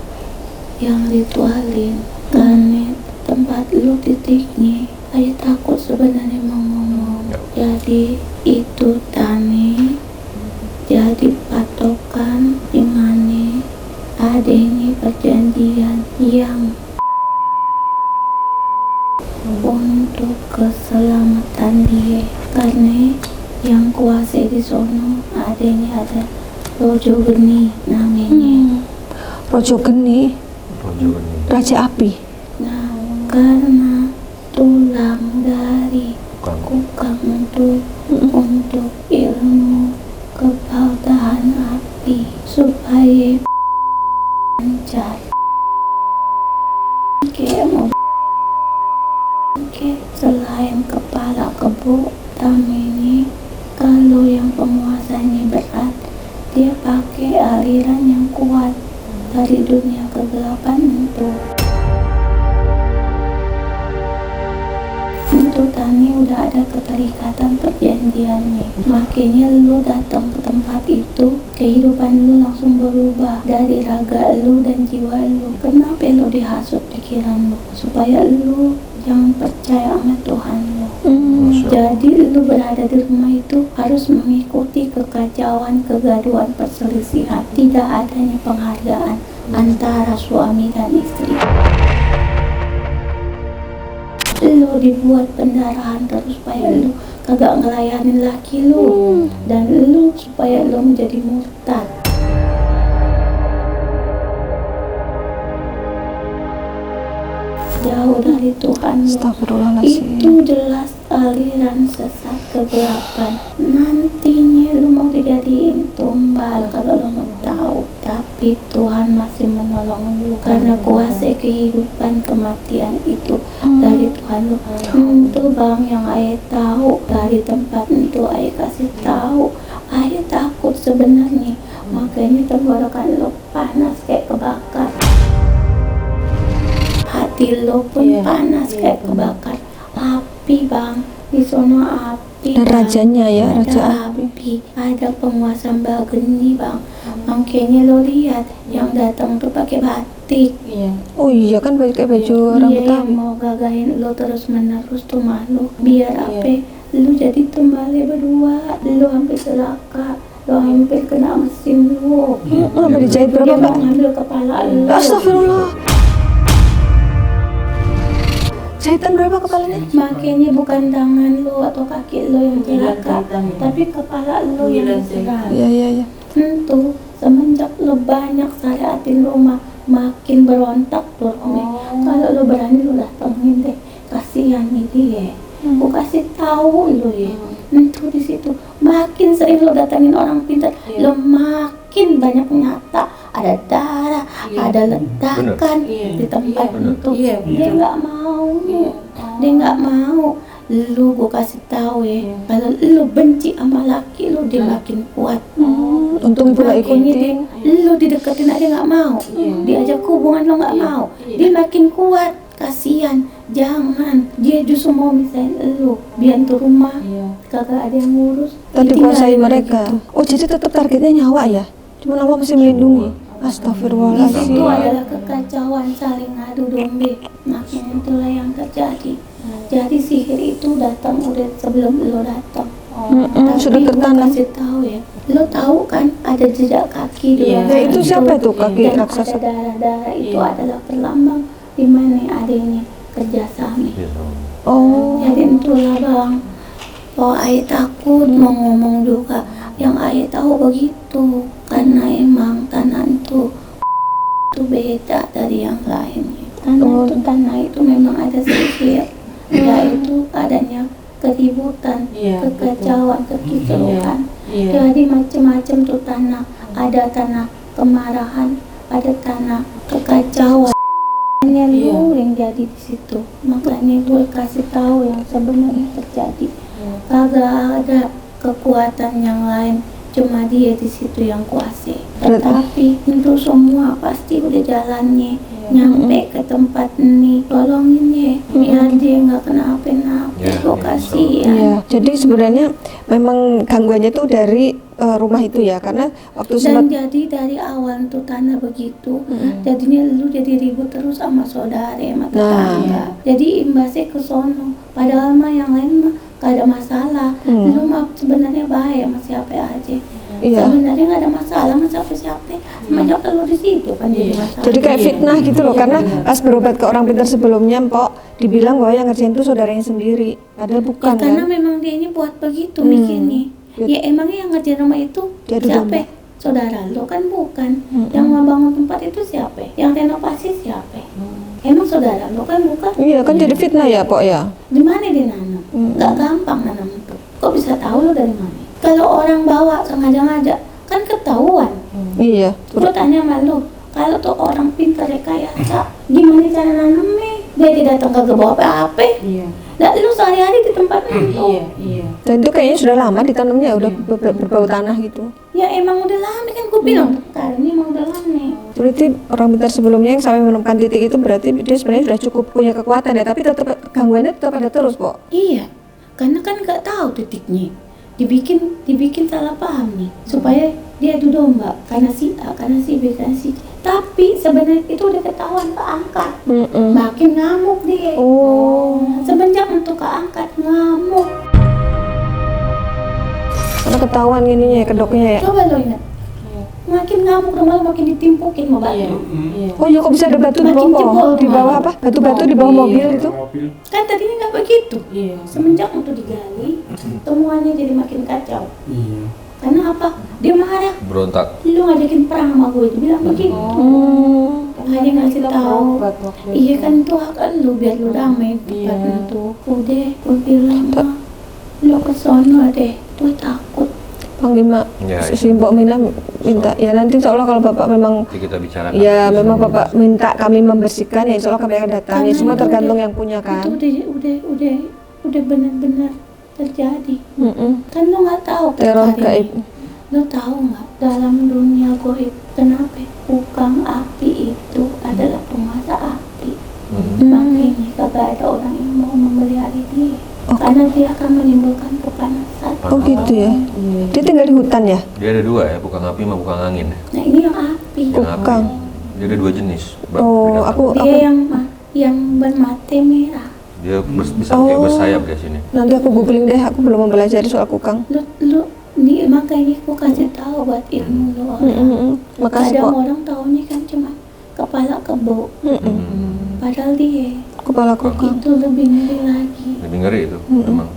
yang ritualin. Karena tempat lu titiknya. Aye takut sebenarnya mau ngomong. Jadi itu tani jadi patokan dimana adanya perjanjian yang untuk keselamatan dia, karena yang kuasa di sono adanya ada Rojo Geni namanya. Rojo Geni, Raja Api. Nah, karena tulang dari kukang untuk ilmu kebal tahan api supaya lancar. Selain kepala kebo ini, kalau yang penguasanya berat, dia pakai aliran yang kuat dari dunia kegelapan untuk tani udah ada keterikatan perjanjiannya. Makanya lu datang ke tempat itu, kehidupan lu langsung berubah dari raga lu dan jiwa lu. Kenapa lu dihasut pikiran lu? Supaya lu jangan percaya sama Tuhan lu. Jadi lu berada di rumah itu harus mengikuti kekacauan, kegaduhan, perselisihan. Tidak adanya penghargaan antara suami dan istri. Lu dibuat pendarahan terus supaya lu kagak ngelayanin laki lu, dan lu supaya lu menjadi murtad. Jauh dari Tuhan lu. Astagfirullahaladzim. Itu jelas aliran sesat kegelapan. Nantinya lu mau dijadiin tumbal kalau lu mau tahu. Tapi Tuhan masih menolong lu, karena kuasa kehidupan kematian itu dari Tuhan lu. Itu bang yang Ayah tahu dari tempat itu Ayah kasih tahu. Ayah takut sebenarnya, makanya tenggorokan lu panas kayak kebakar. Hati lo pun panas kayak kebakar. Api bang, di sono api. Dan rajanya ya, Ada Raja Api. Ada penguasa Mbak Geni bang. Makanya lo lihat yang datang tuh pakai batik. Iya. Oh iya kan pakai baju orang Iya, yang Betawi. mau gagahin lo terus menerus tuh makhluk. Biar apa? Lu jadi tumbale berdua, lu hampir celaka, lu hampir kena mesin lu. Apa dijahit berapa Dia mau Mbak? ngambil kepala lu. Astagfirullah. Jahitan berapa kepalanya? Makanya bukan tangan lu atau kaki lu yang celaka, jahitan, ya. tapi kepala lu yang Iya, diserang. Iya iya iya. Tentu semenjak lu banyak syariatin rumah, makin berontak tuh Romi. Kalau lu berani lu datengin deh, kasihan nih dia. Aku kasih tahu lu ya. Tentu di situ makin sering lu datengin orang pintar, lu makin banyak nyata ada darah, ada ledakan Iya. di tempat Iya. itu. Iya, Dia nggak mau, dia nggak mau. Lu gua kasih tahu ya, kalau lu benci sama laki lu dia makin kuat. Untung ibu gak Makanya ikutin. lu dideketin aja nggak mau, diajak hubungan lo nggak mau, dia makin kuat. Kasihan, jangan. Dia justru mau misahin lu, biar tuh rumah kagak ada yang ngurus. Tadi Ditinggalin kuasai aja mereka. gitu. Oh jadi tetap targetnya nyawa ya? Cuma Allah masih melindungi. Di situ Astagfirullahaladzim. adalah kekacauan saling adu domba. Makanya itulah yang terjadi. Jadi sihir itu datang udah sebelum lo datang. Tapi sudah gua tertanam. kasih tahu ya, lo tahu kan ada jejak kaki di Iya. ruangan Ya, itu siapa tuh kaki dan raksasa? ada darah-darah itu Iya. adalah perlambang di mana adanya kerjasama. Oh. Jadi itulah bang, oh ayah takut mau ngomong juga, yang ayah tahu begitu karena emang tanah itu beda dari yang lainnya. Tanah itu memang ada sihir, yaitu adanya keributan, Iya, kekacauan, kekisruhan. Iya. Jadi macam-macam tuh tanah, ada tanah kemarahan, ada tanah kekacauan. Hanya lu yang jadi di situ. Makanya gue kasih tahu yang sebenarnya terjadi. Kagak ada kekuatan yang lain, cuma dia di situ yang kuasai. Tetapi itu semua pasti udah jalannya nyampe ke tempat ini. Tolongin ya, biar dia nggak kenapa-napa. Ya, Gue ya, kasihan. Iya. Jadi sebenarnya memang gangguannya tuh dari rumah itu ya, karena waktu Dan sempat jadi dari awal tuh tanah begitu, jadinya lu jadi ribut terus sama saudara sama tetangga. Jadi imbasnya ke sono. Padahal mah yang lain mah gak ada masalah. Lu mah sebenarnya baik sama siapa aja. Iya. Sebenarnya gak ada masalah sama siapa-siapa. Semenjak lu di situ kan jadi masalah. jadi kayak fitnah gitu loh, karena pas berobat ke orang pintar sebelumnya Mpok dibilang bahwa yang ngerjain itu saudaranya sendiri, padahal bukan Ya, karena kan. memang dia ini buat begitu mikirnya. Ya emangnya yang ngerjain rumah itu Dia duduk. siapa? Saudara lo kan bukan. Yang ngebangun tempat itu siapa? Yang renovasi siapa? Emang saudara lo kan bukan. Iya kan jadi fitnah ya Pok ya. Di mana dia nanam? Gak gampang nanam itu. Kok bisa tahu lo dari mana? Kalau orang bawa sengaja-ngaja kan ketahuan. Iya. Gue tanya sama lo, kalau tuh orang pintar rekayasa, gimana cara nanamnya? Dia tidak datang kagak bawa apa-apa. Iya. Nah, lu sehari-hari di tempat itu. Iya. Iya. Dan itu kayaknya sudah lama ditanamnya, udah berbau tanah gitu. Ya emang udah lama kan gue bilang karena emang udah lama. Berarti orang pintar sebelumnya yang sampai menemukan titik itu berarti dia sebenarnya sudah cukup punya kekuatan ya, tapi tetap gangguannya tetap ada terus Pok. Iya, karena kan nggak tahu titiknya. Dibikin salah paham nih supaya dia adu domba karena si A, karena si B, karena si C. Tapi sebenarnya itu udah ketahuan keangkat, makin ngamuk dia. Oh. Semenjak untuk keangkat ngamuk. Karena ketahuan ininya ya, kedoknya ya. Coba lo ingat, makin ngamuk rumah lo makin ditimpukin sama batu. Iya. Oh iya, kok bisa ada batu di Makin bawah? jebol Di bawah apa? Batu-batu di bawah mobil itu? Mobil. Kan tadinya nggak begitu. Iya. Semenjak untuk digali, temuannya jadi makin kacau. Iya. Karena apa? Dia marah. Berontak. Lu ngajakin perang sama gue, dia bilang begitu. Hanya ngasih tahu. Iya kan itu hak lu biar lu damai tempatnya tuh. Udah, gue bilang mah, lu kesono deh, gue takut. Panglima, Ya, si Mbok Mina minta, ya nanti insya Allah kalau Bapak memang, Nanti kita bicarakan. ya memang Bapak minta kami membersihkan, ya insya Allah kami akan datang. Ya semua itu tergantung udah- yang punya kan. Itu udah benar-benar terjadi. Kan lu nggak tahu Teror hari gaib. ini. Lu tahu nggak dalam dunia goib kenapa tukang api itu adalah penguasa api? Makanya kagak ada orang yang mau memelihara dia karena dia akan menimbulkan kepanasan. Oh gitu ya. Dia tinggal di hutan ya? Dia ada dua ya, bukan api sama bukan angin. Nah Nah ini yang api. Yang api. Kukang. Jadi ada 2 jenis. Oh, binatang. Dia yang bermata merah. Dia bisa kayak bersayap di sini. Nanti aku googling deh, aku belum mempelajari soal kukang. Lu nih makanya aku kasih tahu buat ilmu lu orang. Makasih Kadang kok. orang taunya kan cuma kepala kebo. Padahal dia Kepala kukang. itu lebih ngeri lagi. Lebih ngeri itu, memang.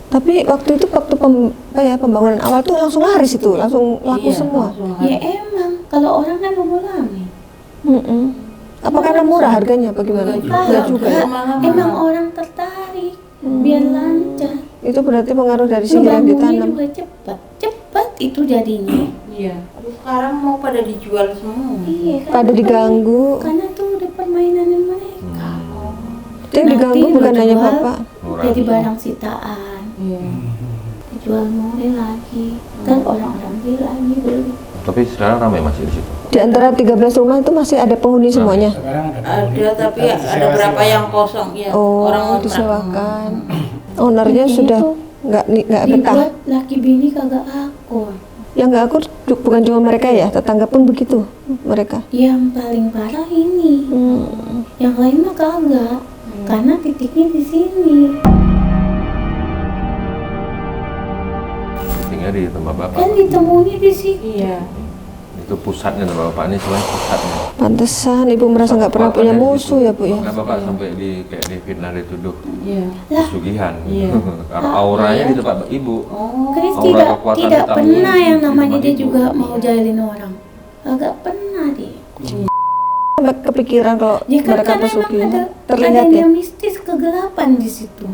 Tapi waktu itu pembangunan awal tuh langsung laris itu, langsung laku semua. Ya emang kalau orang kan mengulangi. Apa karena murah harganya? Bagaimana? Enggak juga ya. Emang orang tertarik biar lancar. Itu berarti pengaruh dari sihir yang Bangunnya ditanam. juga cepat itu jadinya. Iya. Tapi sekarang mau pada dijual semua. Iya kan? Pada diganggu. Karena tuh udah permainan mereka. Itu yang diganggu Nanti bukan lu hanya jual, bapak. Murah. Jadi barang sitaan. Iya. Dijual murah lagi. Dan orang-orang dia lagi beli. Tapi sekarang ramai masih di situ. Di antara 13 rumah itu masih ada penghuni semuanya. Sekarang Ada tapi ada berapa yang kosong ya. Oh, Orang disewakan. Ownernya Ini sudah tuh nggak betah. dibuat laki bini kagak akur. Yang nggak akur bukan cuma mereka ya, tetangga pun begitu mereka. Yang paling parah ini. Yang lain mah kagak. Karena titiknya di sini. Tinggal di tempat bapak. Kan ditemunya di sini. Iya. Itu pusatnya tempat bapak ini, soalnya pusatnya. Pantesan ibu merasa nggak pernah punya musuh ya bu ya. Makanya bapak sampai kayak difitnah, dituduh Iya. pesugihan. Iya. Karena auranya di tempat ibu. Chris Aura tidak kekuatan tidak hitam pernah di yang namanya rumah dia ibu. juga mau jahilin orang. Agak pernah dia. Sampai kepikiran kalau Ya kan mereka karena emang pesugihan. ada Terlihat ya. yang mistis kegelapan di situ.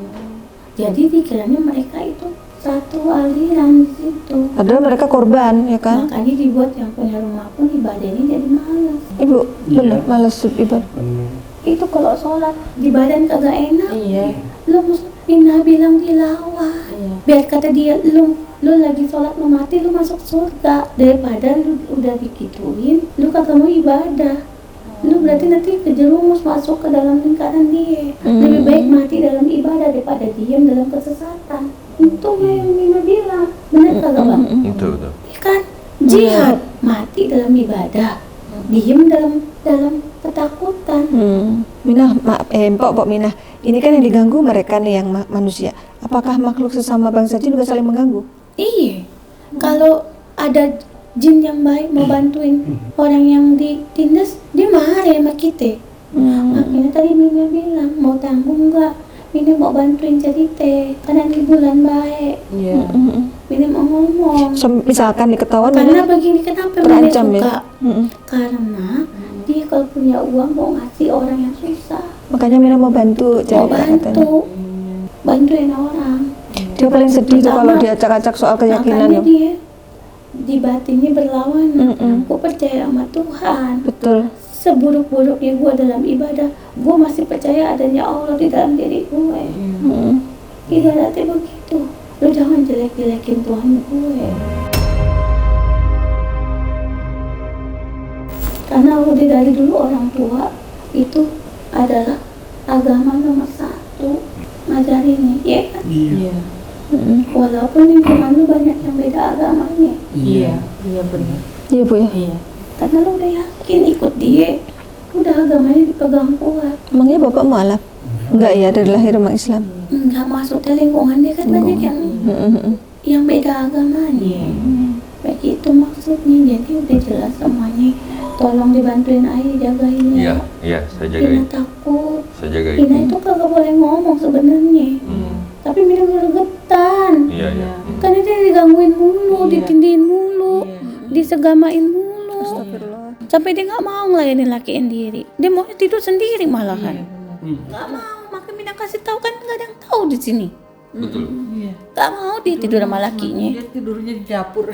Jadi dikiranya mereka itu satu aliran di situ. Padahal mereka korban ya kan. Makanya dibuat yang punya rumah pun ibadahnya jadi malas. Ibu benar malas ibadah. Itu kalau sholat di badan kagak enak. Iya. Lu Inna bilang tilawah. Iya. Biar kata dia lu lagi sholat lu mati lu masuk surga daripada lu udah dikituin lu kagak mau ibadah. Lu berarti nanti kejerumus masuk ke dalam lingkaran dia. Lebih baik mati dalam ibadah daripada diam dalam kesesatan. Itu yang Mina bilang. Benar kagak bang? Itu betul. Ya kan? Jihad mati dalam ibadah, diam dalam ketakutan. Minah, Pok Minah, ini kan yang diganggu mereka nih yang manusia. Apakah makhluk sesama bangsa jin juga saling mengganggu? Iya. Kalau ada jin yang baik mau bantuin orang yang ditindas, dia marah sama kita. Makanya tadi Mina bilang mau tanggung nggak? Mina mau bantuin jadi teh, karena di bulan baik. Iya. Mina mau ngomong. Misalkan diketahuan Karena Minah begini kenapa Mina terancam ya. suka? Karena dia kalau punya uang mau ngasih orang yang susah, Makanya Minah mau bantu mau jadi katanya. bantuin orang. Dia paling sedih tuh kalau Pertama, diacak-acak soal keyakinan Makanya ya. dia di batinnya berlawanan. Aku percaya sama Tuhan. Betul. Seburuk-buruknya gue dalam ibadah, gue masih percaya adanya Allah di dalam diri gue. Ibaratnya begitu. Lu jangan jelek-jelekin Tuhan gue. Karena udah dari dulu orang tua itu adalah agama nomor 1 ngajarinnya, ya kan? Iya. Walaupun lingkungan lu banyak yang beda agamanya, Iya. Iya benar. Iya bu ya. Iya. karena lu udah yakin ikut dia, udah agamanya dipegang kuat. Emangnya bapak mualaf? Enggak ya, dari lahir emang Islam. Enggak maksudnya lingkungan dia kan banyak yang beda agamanya. Begitu maksudnya, jadi udah jelas semuanya. Tolong dibantuin Ai, jagain Iya, ya. iya, saya Ina jagain. takut. Saya jagain. Ina itu kagak boleh ngomong sebenarnya. Tapi Mina gregetan. Iya, iya. Karena dia digangguin mulu, ditindihin mulu, disegamain mulu. Sampai dia nggak mau ngelayanin lakiin diri. Dia mau tidur sendiri malahan. Nggak mau, makanya Mina kasih tahu kan nggak ada yang tahu di sini. Betul. Iya. Nggak mau dia tidur sama lakinya. Dia tidurnya di dapur.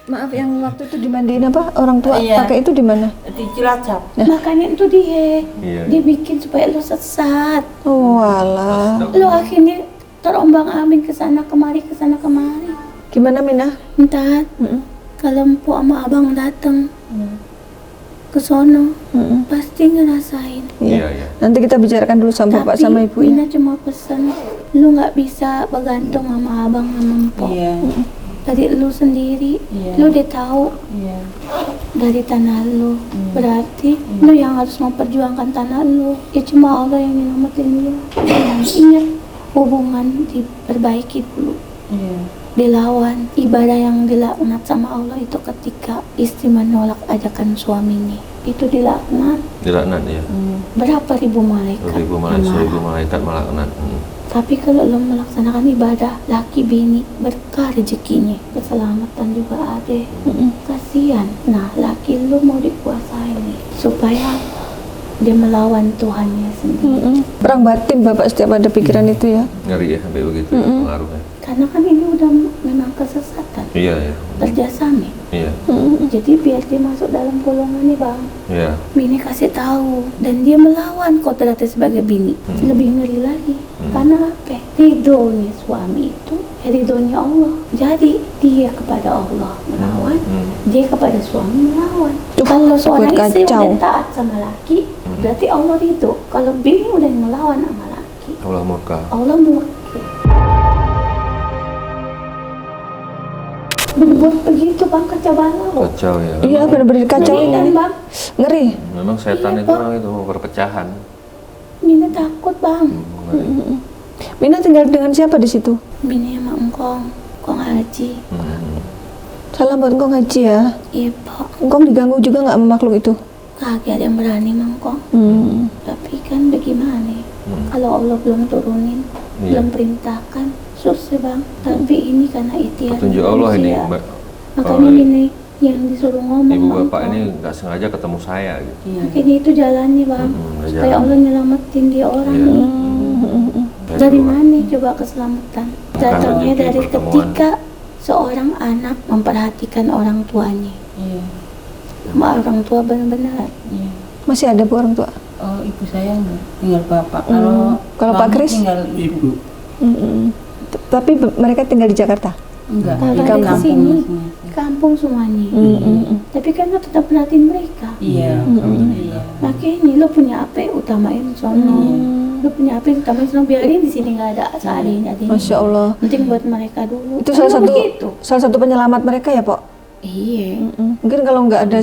Maaf, yang waktu itu dimandiin apa? Orang tua Iya. pakai itu di mana? Di Cilacap. Makanya itu dia, Iya. dia bikin supaya lo sesat. Oh alah. Lo akhirnya terombang-ambing ke sana kemari. Gimana Minah? Entar kalau Empu sama abang datang ke sono, pasti ngerasain. Iya, iya. Nanti kita bicarakan dulu sama bapak Tapi sama ibu ya. Mina cuma pesan, lu nggak bisa bergantung sama abang sama Empu. Iya. dari lu sendiri. Iya. Lu udah tahu Iya. dari tanah lu. Berarti lu yang harus memperjuangkan tanah lu. Ya cuma Allah yang nyelamatin lu. Dan ingat, hubungan diperbaiki dulu. Iya. Dilawan. Ibadah yang dilaknat sama Allah itu ketika istri menolak ajakan suaminya. Itu dilaknat. Dilaknat ya. Berapa ribu malaikat? 1000 malaikat melaknat. Tapi kalau lo melaksanakan ibadah, laki bini berkah rezekinya, keselamatan juga ada. Kasihan. Nah, laki lo mau dikuasai nih, supaya dia melawan Tuhannya sendiri. Perang batin Bapak setiap ada pikiran itu ya. Ngeri ya sampai begitu pengaruhnya. Karena kan ini udah memang kesesatan. Iya ya. Kerjasama. Iya. Jadi biar dia masuk dalam golongan nih bang, Iya. bini kasih tahu dan dia melawan kodratnya sebagai bini. Lebih ngeri lagi. Karena apa? Ridhonya suami itu ridhonya Allah. Jadi dia kepada Allah melawan, dia kepada suami melawan. Kalau seorang buat istri kacau. udah taat sama laki, berarti Allah ridho. Kalau bini udah melawan sama laki, Allah murka. Allah murka. Berbuat begitu bang, kacau balau. Kacau ya. Iya benar-benar kacau Ngeri kan ini. bang? Ngeri. Memang setan Iya, itu Pak. orang itu mau perpecahan. Mina takut bang. Ngeri. Mina tinggal dengan siapa di situ? Bini sama engkong ngaji. Salam buat engkong ngaji ya. Iya pak, Engkong diganggu juga nggak sama makhluk itu? kagak ada yang berani mangkong. Tapi kan bagaimana? Kalau Allah belum turunin, Iya. belum perintahkan, susah bang. Tapi ini karena ikhtiar Petunjuk Allah ini, manusia. Mbak. Makanya Oh, ini yang disuruh ngomong. Ibu Bang, bapak Kong. ini nggak sengaja ketemu saya gitu. Makanya itu jalannya bang, udah supaya jalan. Allah nyelamatin dia orang Iya. nih. Saya Dari keluar. mana coba keselamatan? Datangnya rezeki dari pertemuan. ketika seorang anak memperhatikan orang tuanya. Iya. Sama orang tua benar-benar. Iya. Masih ada bu orang tua? Oh, ibu saya enggak, tinggal bapak. Kalau Pak suami Kris? tinggal ibu. Tapi mereka tinggal di Jakarta? Enggak, Kalau di dari kampung sini, masing-masing. kampung semuanya. Tapi kan lo tetap perhatiin mereka. Iya. Iya. Makanya lo punya apa, utamain sono. Lo punya apa, utamain sono. Biarin di sini nggak ada seadanya. Masya Allah. Penting buat mereka dulu. Itu Kan salah lo satu begitu. salah satu penyelamat mereka ya, Pok? Iya. Mungkin kalau nggak ada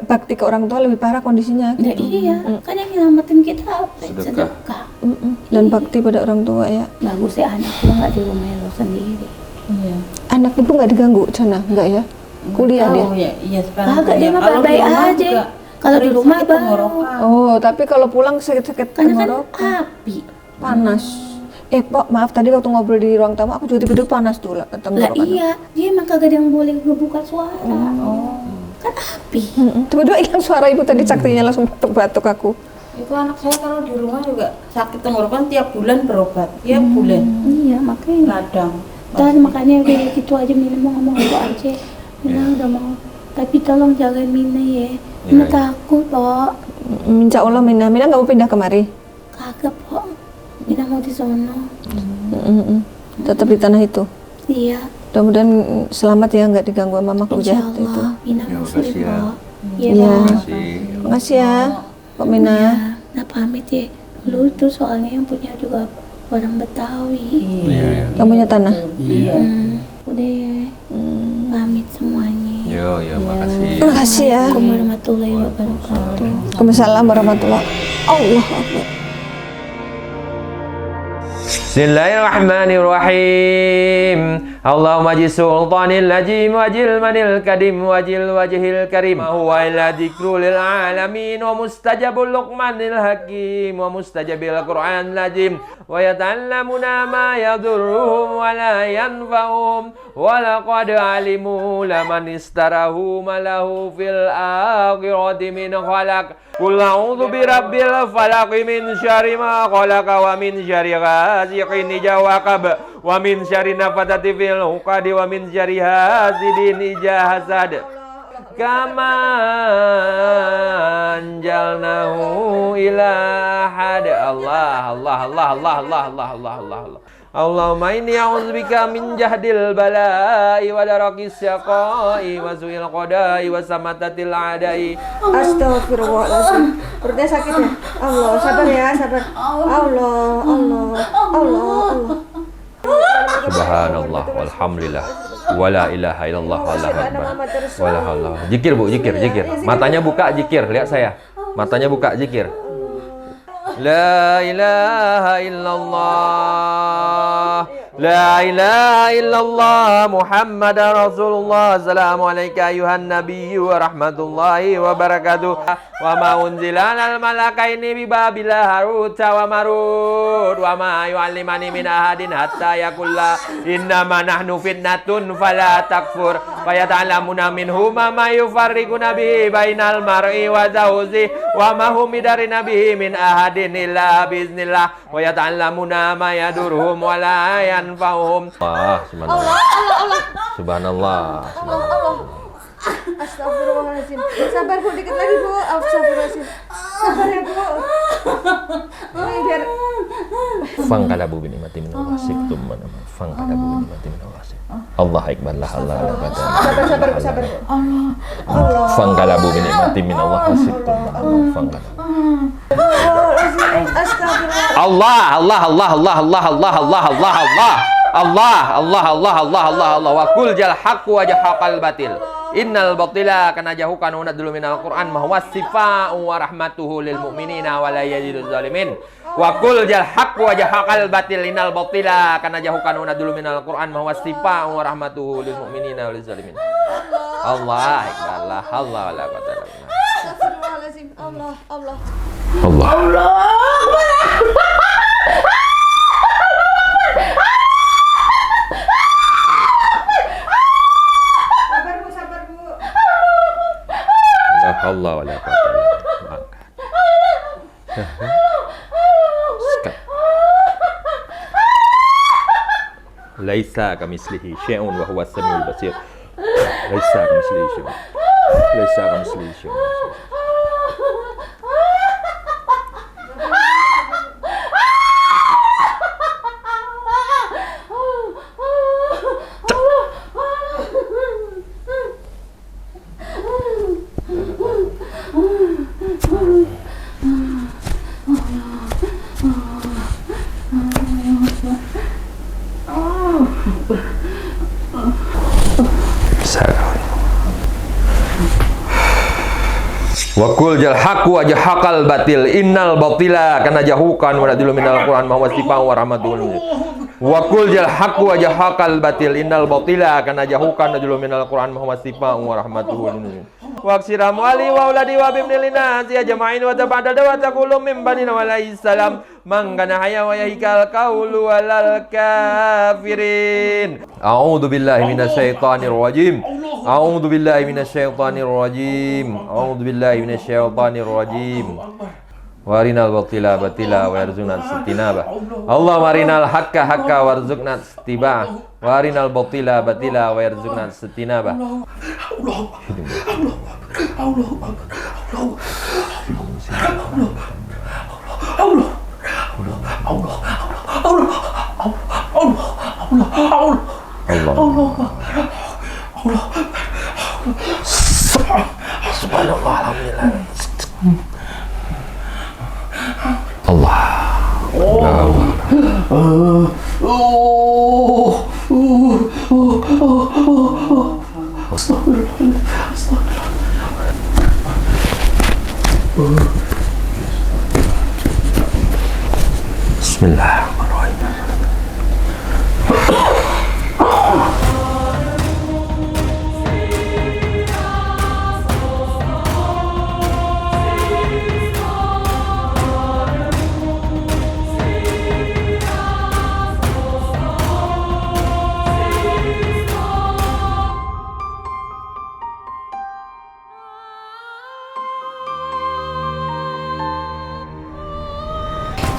bakti ke orang tua lebih parah kondisinya. Nah, iya. Kan yang nyelamatin kita apa? Sedekah. Sedekah. Dan bakti pada orang tua ya. Bagus ya anak lo nggak di rumah lo sendiri. Iya. Anak ibu nggak diganggu sana, nggak ya? Kuliah dia. Tahu ya, iya sekarang. Kagak, dia kuliah. mah Kalau di baik-baik rumah aja. juga Kalau di sering rumah sakit baru. tenggorokan. Oh, tapi kalau pulang sakit-sakit Karena kan tenggorokan, api. panas. Pok, maaf tadi waktu ngobrol di ruang tamu aku juga tiba-tiba panas tuh lah Lah tenggorokan. iya, dia emang kagak ada yang boleh ngebuka suara. Kan api. Tiba-tiba hilang suara ibu tadi saktinya langsung batuk-batuk aku. Itu anak saya kalau di rumah juga sakit tenggorokan tiap bulan berobat. Tiap bulan. Iya, makanya. Radang. Dan makanya udah gitu aja, Mina mau ngomong itu aja. Mina udah mau. Tapi tolong jagain Mina ya. Mina Iya. takut, Pok. Insya Allah Mina nggak mau pindah kemari. Kagak, Pok. Mina mau di sono. Tetap di tanah itu. Iya. Mudah-mudahan selamat ya, nggak diganggu sama makhluk Insya jahat itu. Allah. Mina Ya, muslim, makasih ya. Pok. Iya, Iya. Pok. Makasih. Makasih ya, Pak Mina. Ya, nah pamit ya. Lu tuh soalnya yang punya juga orang Betawi. Iya, iya. Kamu punya tanah? Iya. Udah ya. Pamit semuanya. Yo, yo, makasih. Makasih ya. Assalamualaikum warahmatullahi wabarakatuh. Waalaikumsalam warahmatullahi. Allah Akbar. Bismillahirrahmanirrahim. Allahumma ji sultanil najim wajil manil kadim wajil wajhil karim. Huwa illa dzikru lil alamin wa mustajabul luqmanil hakim wa mustajabil qur'an najim wa yata'allamuna ma yadurruhum wa la yanfa'uhum wa laqad alimu laman istarahu ma lahu fil akhirati min khalaq. Qul a'udzu birabbil falaq min syarri ma khalaq wa min syarri ghasiqin idza waqab wa min syarri nafathati fil 'uqad wa min syarri hasidin idza hasad. Kama anjalnahu ila had. Allah Allah Allah Allah Allah Allah Allah Allah. Allahumma inni a'udzubika min jahdil bala'i wa darakis syaqa'i wa su'il qada'i wa samatatil a'da'i. Astagfirullahaladzim. Perutnya sakit ya? Allah, sabar ya, sabar. Allah. Subhanallah, walhamdulillah, wala ilaha illallah, wallahu akbar. Wala haula. Zikir Bu, zikir. Matanya buka, zikir. Lihat saya. Matanya buka, zikir. La ilaha illallah. La ilaha illallah Muhammad Rasulullah. Assalamualaikum ayuhan nabiyyu wa rahmatullahi wa barakatuh. Wa ma unzila al malakaini bi babila harut wa marut wa ma yu'allimani min ahadin hatta yaqulla innama nahnu fitnatun fala takfur fa yata'lamuna minhuma ma yufarriquna bihi bainal mar'i wa zawji wa ma hum bidari nabihi min ahadin illa biiznillah wa yata'lamuna ma yadurhum wa la yanfa'uhum. Subhanallah. Astagfirullahaladzim. Sabar Bu, dikit lagi Bu. Astagfirullahaladzim. Sabar ya Bu. Ini biar Fangkala bu bini mati min Allah siktum mana fangkala bu bini mati min Allah sik. Allah akbar lah Allah akbar. sabar Bu. Fangkala bu bini mati min Allah siktum mana fangkala. Astagfirullah. Allah wa kul jal haqq wa jahaqal batil innal batila kana jahukan unadul minal Qur'an ma huwa sifa'u wa rahmatuhu lil mu'minina wa la yaziduz zalimin wa kul jal haqq wa jahaqal batil innal batila kana jahukan unadul minal Qur'an ma huwa sifa'u wa rahmatuhu lil mu'minina wa lil zalimin. Allah akbar la haula wala quwwata illa billah. Astagfirullahaladzim. Allah. Sabar Bu. La haula wala quwwata illa billah. Laisa kamislihi syai'un wa huwas samiul basir. Laisa kamislihi syai'un. Laisa kamislihi syai'un. Wa qul jal haqqu wa jahaqal batil innal batila kana jahukan wa nadilu minal Qur'an ma huwa sifa'u wa rahmatul. Wa qul jal haqqu wa jahaqal batil innal batila kana jahukan nadilu minal Qur'an ma huwa sifa'u wa rahmatul. Wa aksiramu ali wa uladi wa bimnilina ya jama'in wa tabadada wa taqulu min bani wa alaihi salam man kana haya wa yahikal qawlu walal kafirin. A'udzu billahi minasyaitonir rajim. A'udzu billahi minasyaitonir rajim. A'udzu billahi minasyaitonir rajim. Warinal batila batila warzuqna istinabah. Allahumma arinal haqqo haqqan warzuqna ittiba'ah. Warinal batila batila warzuqna istinabah. Subhanallah, alhamdulillah. Allah. Bismillahirrahmanirrahim.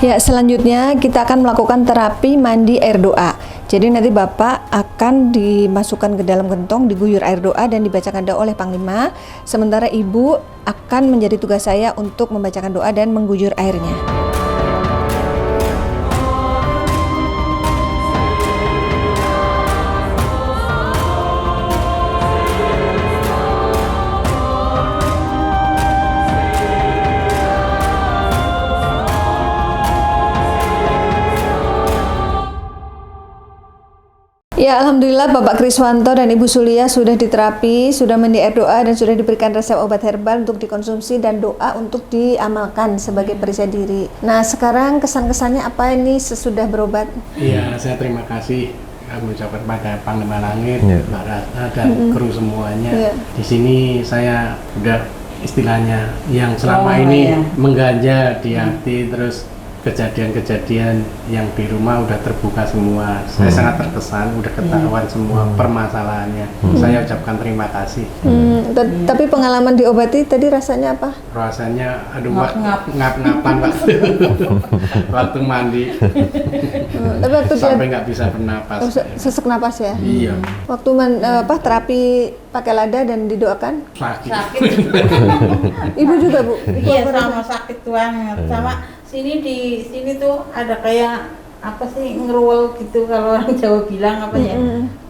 Ya, selanjutnya kita akan melakukan terapi mandi air doa. Jadi nanti Bapak akan dimasukkan ke dalam gentong, diguyur air doa dan dibacakan doa oleh Panglima. Sementara Ibu akan menjadi tugas saya untuk membacakan doa dan mengguyur airnya. Ya, alhamdulillah Bapak Kriswanto dan Ibu Sulia sudah diterapi, sudah mandi air doa dan sudah diberikan resep obat herbal untuk dikonsumsi dan doa untuk diamalkan sebagai perisai diri. Nah, sekarang kesan-kesannya apa ini sesudah berobat? Iya, saya terima kasih kami ucapkan pada Panglima Langit, Iya. Mbak Ratna dan kru semuanya. Iya. Di sini saya udah istilahnya yang selama ini iya. mengganja di hati, terus kejadian-kejadian yang di rumah udah terbuka semua. Saya sangat terkesan, udah ketahuan semua permasalahannya. Saya ucapkan terima kasih. Tapi pengalaman diobati tadi rasanya apa? Rasanya aduh Ngap-ngap. ngap-ngapan waktu mandi Tapi waktu sampai nggak bisa bernapas. sesek napas ya? Iya, Waktu terapi pakai lada dan didoakan? sakit. Sakit. Ibu juga, Bu? Ibu Iya, apa sama sakit banget. Sama di sini tuh ada kayak apa sih, ngeruwel gitu kalau orang Jawa bilang apa ya?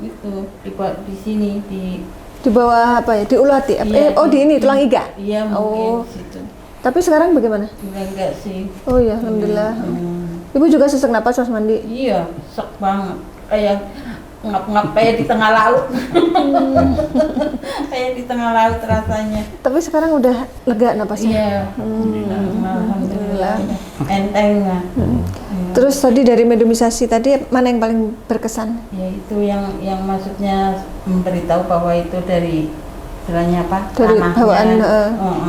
Itu di sini di bawah apa ya? Di ulu hati? Iya, di ini tulang iga? Iya, Oh. mungkin di situ. Tapi sekarang bagaimana? Enggak sih. Oh ya, alhamdulillah. Ibu juga sesak napas pas mandi? Iya, sek banget. Kayak ngap-ngap kayak di tengah laut. Kayak di tengah laut rasanya. Tapi sekarang udah lega napasnya? Iya. Alhamdulillah. Enteng lah. Terus tadi dari mediumisasi tadi mana yang paling berkesan? Ya itu yang maksudnya memberitahu bahwa itu dari istilahnya apa? Dari tanahnya. bawaan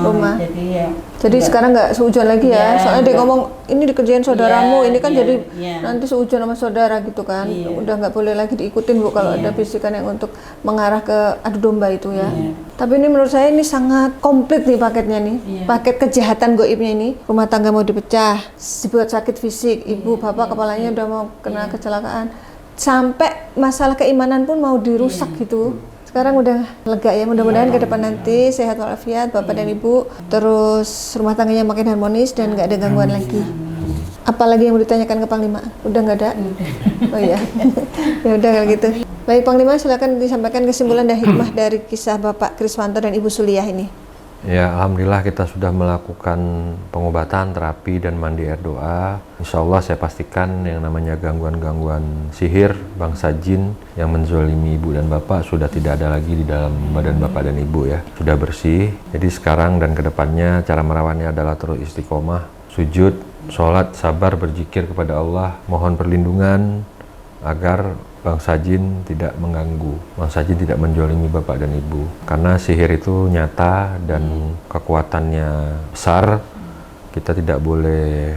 rumah. Jadi ya. Jadi sekarang nggak sehujan lagi ya? Iya, Soalnya dia enggak. ngomong ini dikerjain saudaramu, Iya, ini kan iya, jadi iya. nanti sehujan sama saudara gitu kan? Iya. Udah nggak boleh lagi diikutin Bu kalau Iya. ada bisikan yang untuk mengarah ke adu domba itu ya. Iya. Tapi ini menurut saya ini sangat komplit nih paketnya nih. Iya. Paket kejahatan goibnya ini. Rumah tangga mau dipecah, dibuat sakit fisik, ibu bapak kepalanya udah mau kena kecelakaan, sampai masalah keimanan pun mau dirusak gitu. Sekarang udah lega ya, mudah-mudahan ke depan nanti sehat walafiat Bapak dan Ibu, terus rumah tangganya makin harmonis dan nggak ada gangguan lagi. Apalagi yang mau ditanyakan ke Panglima? Udah nggak ada? Oh iya, ya udah kalau gitu. Baik Panglima, silakan disampaikan kesimpulan dan hikmah dari kisah Bapak Kriswanto dan Ibu Suliah ini. Ya, alhamdulillah kita sudah melakukan pengobatan, terapi, dan mandi air doa. Insya Allah saya pastikan yang namanya gangguan-gangguan sihir, bangsa jin yang menzolimi ibu dan bapak sudah tidak ada lagi di dalam badan bapak dan ibu ya. Sudah bersih. Jadi sekarang dan kedepannya cara merawatnya adalah terus istiqomah, sujud, sholat, sabar, berzikir kepada Allah, mohon perlindungan agar bangsa jin tidak mengganggu, bangsa jin tidak menjolimi bapak dan ibu. Karena sihir itu nyata dan kekuatannya besar. Kita tidak boleh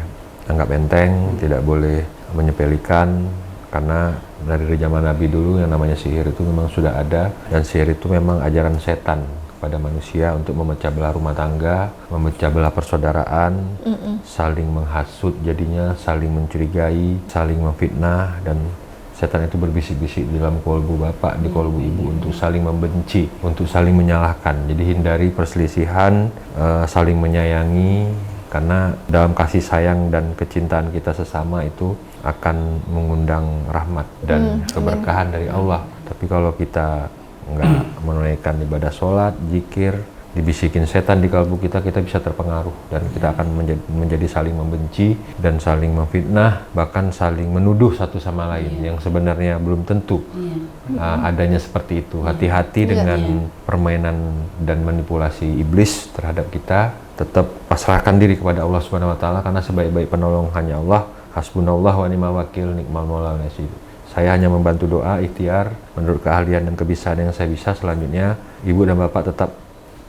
anggap enteng, tidak boleh menyepelekan. Karena dari zaman Nabi dulu yang namanya sihir itu memang sudah ada. Dan sihir itu memang ajaran setan kepada manusia untuk memecah belah rumah tangga, memecah belah persaudaraan, saling menghasut jadinya, saling mencurigai, saling memfitnah, dan setan itu berbisik-bisik di dalam kolbu bapak, di kolbu ibu untuk saling membenci, untuk saling menyalahkan. Jadi hindari perselisihan, saling menyayangi, karena dalam kasih sayang dan kecintaan kita sesama itu akan mengundang rahmat dan keberkahan dari Allah. Tapi kalau kita nggak menunaikan ibadah sholat, zikir, dibisikin setan di kalbu kita, kita bisa terpengaruh dan kita akan menjadi saling membenci dan saling memfitnah, bahkan saling menuduh satu sama lain yang sebenarnya belum tentu adanya seperti itu. Hati-hati dengan permainan dan manipulasi iblis terhadap kita. Tetap pasrahkan diri kepada Allah Subhanahu wa taala, karena sebaik-baik penolong hanya Allah. Hasbunallah wa ni'mal wakil, nikmal maula wa nasir. Saya hanya membantu doa, ikhtiar menurut keahlian dan kebiasaan yang saya bisa. Selanjutnya ibu dan bapak tetap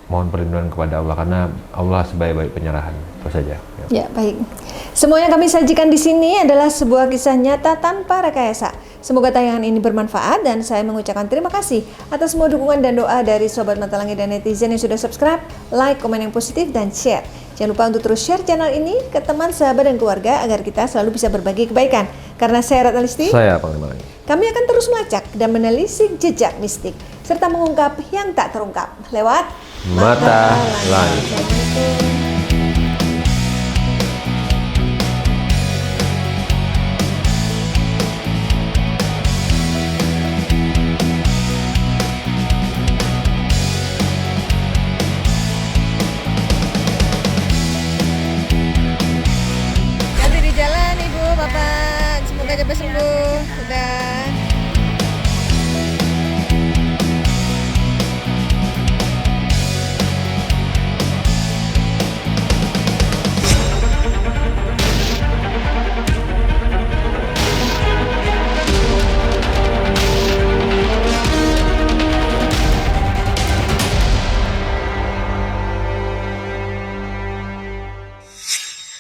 mohon perlindungan kepada Allah, karena Allah sebaik-baik penyerahan. Itu saja. Ya, baik. Semua yang kami sajikan di sini adalah sebuah kisah nyata tanpa rekayasa. Semoga tayangan ini bermanfaat dan saya mengucapkan terima kasih atas semua dukungan dan doa dari Sobat Mata Langit dan netizen yang sudah subscribe, like, komen yang positif, dan share. Jangan lupa untuk terus share channel ini ke teman, sahabat, dan keluarga agar kita selalu bisa berbagi kebaikan. Karena saya Ratna Listi, Saya Panglima Langit. kami akan terus melacak dan menelisik jejak mistik serta mengungkap yang tak terungkap lewat Mata Langit. Langit.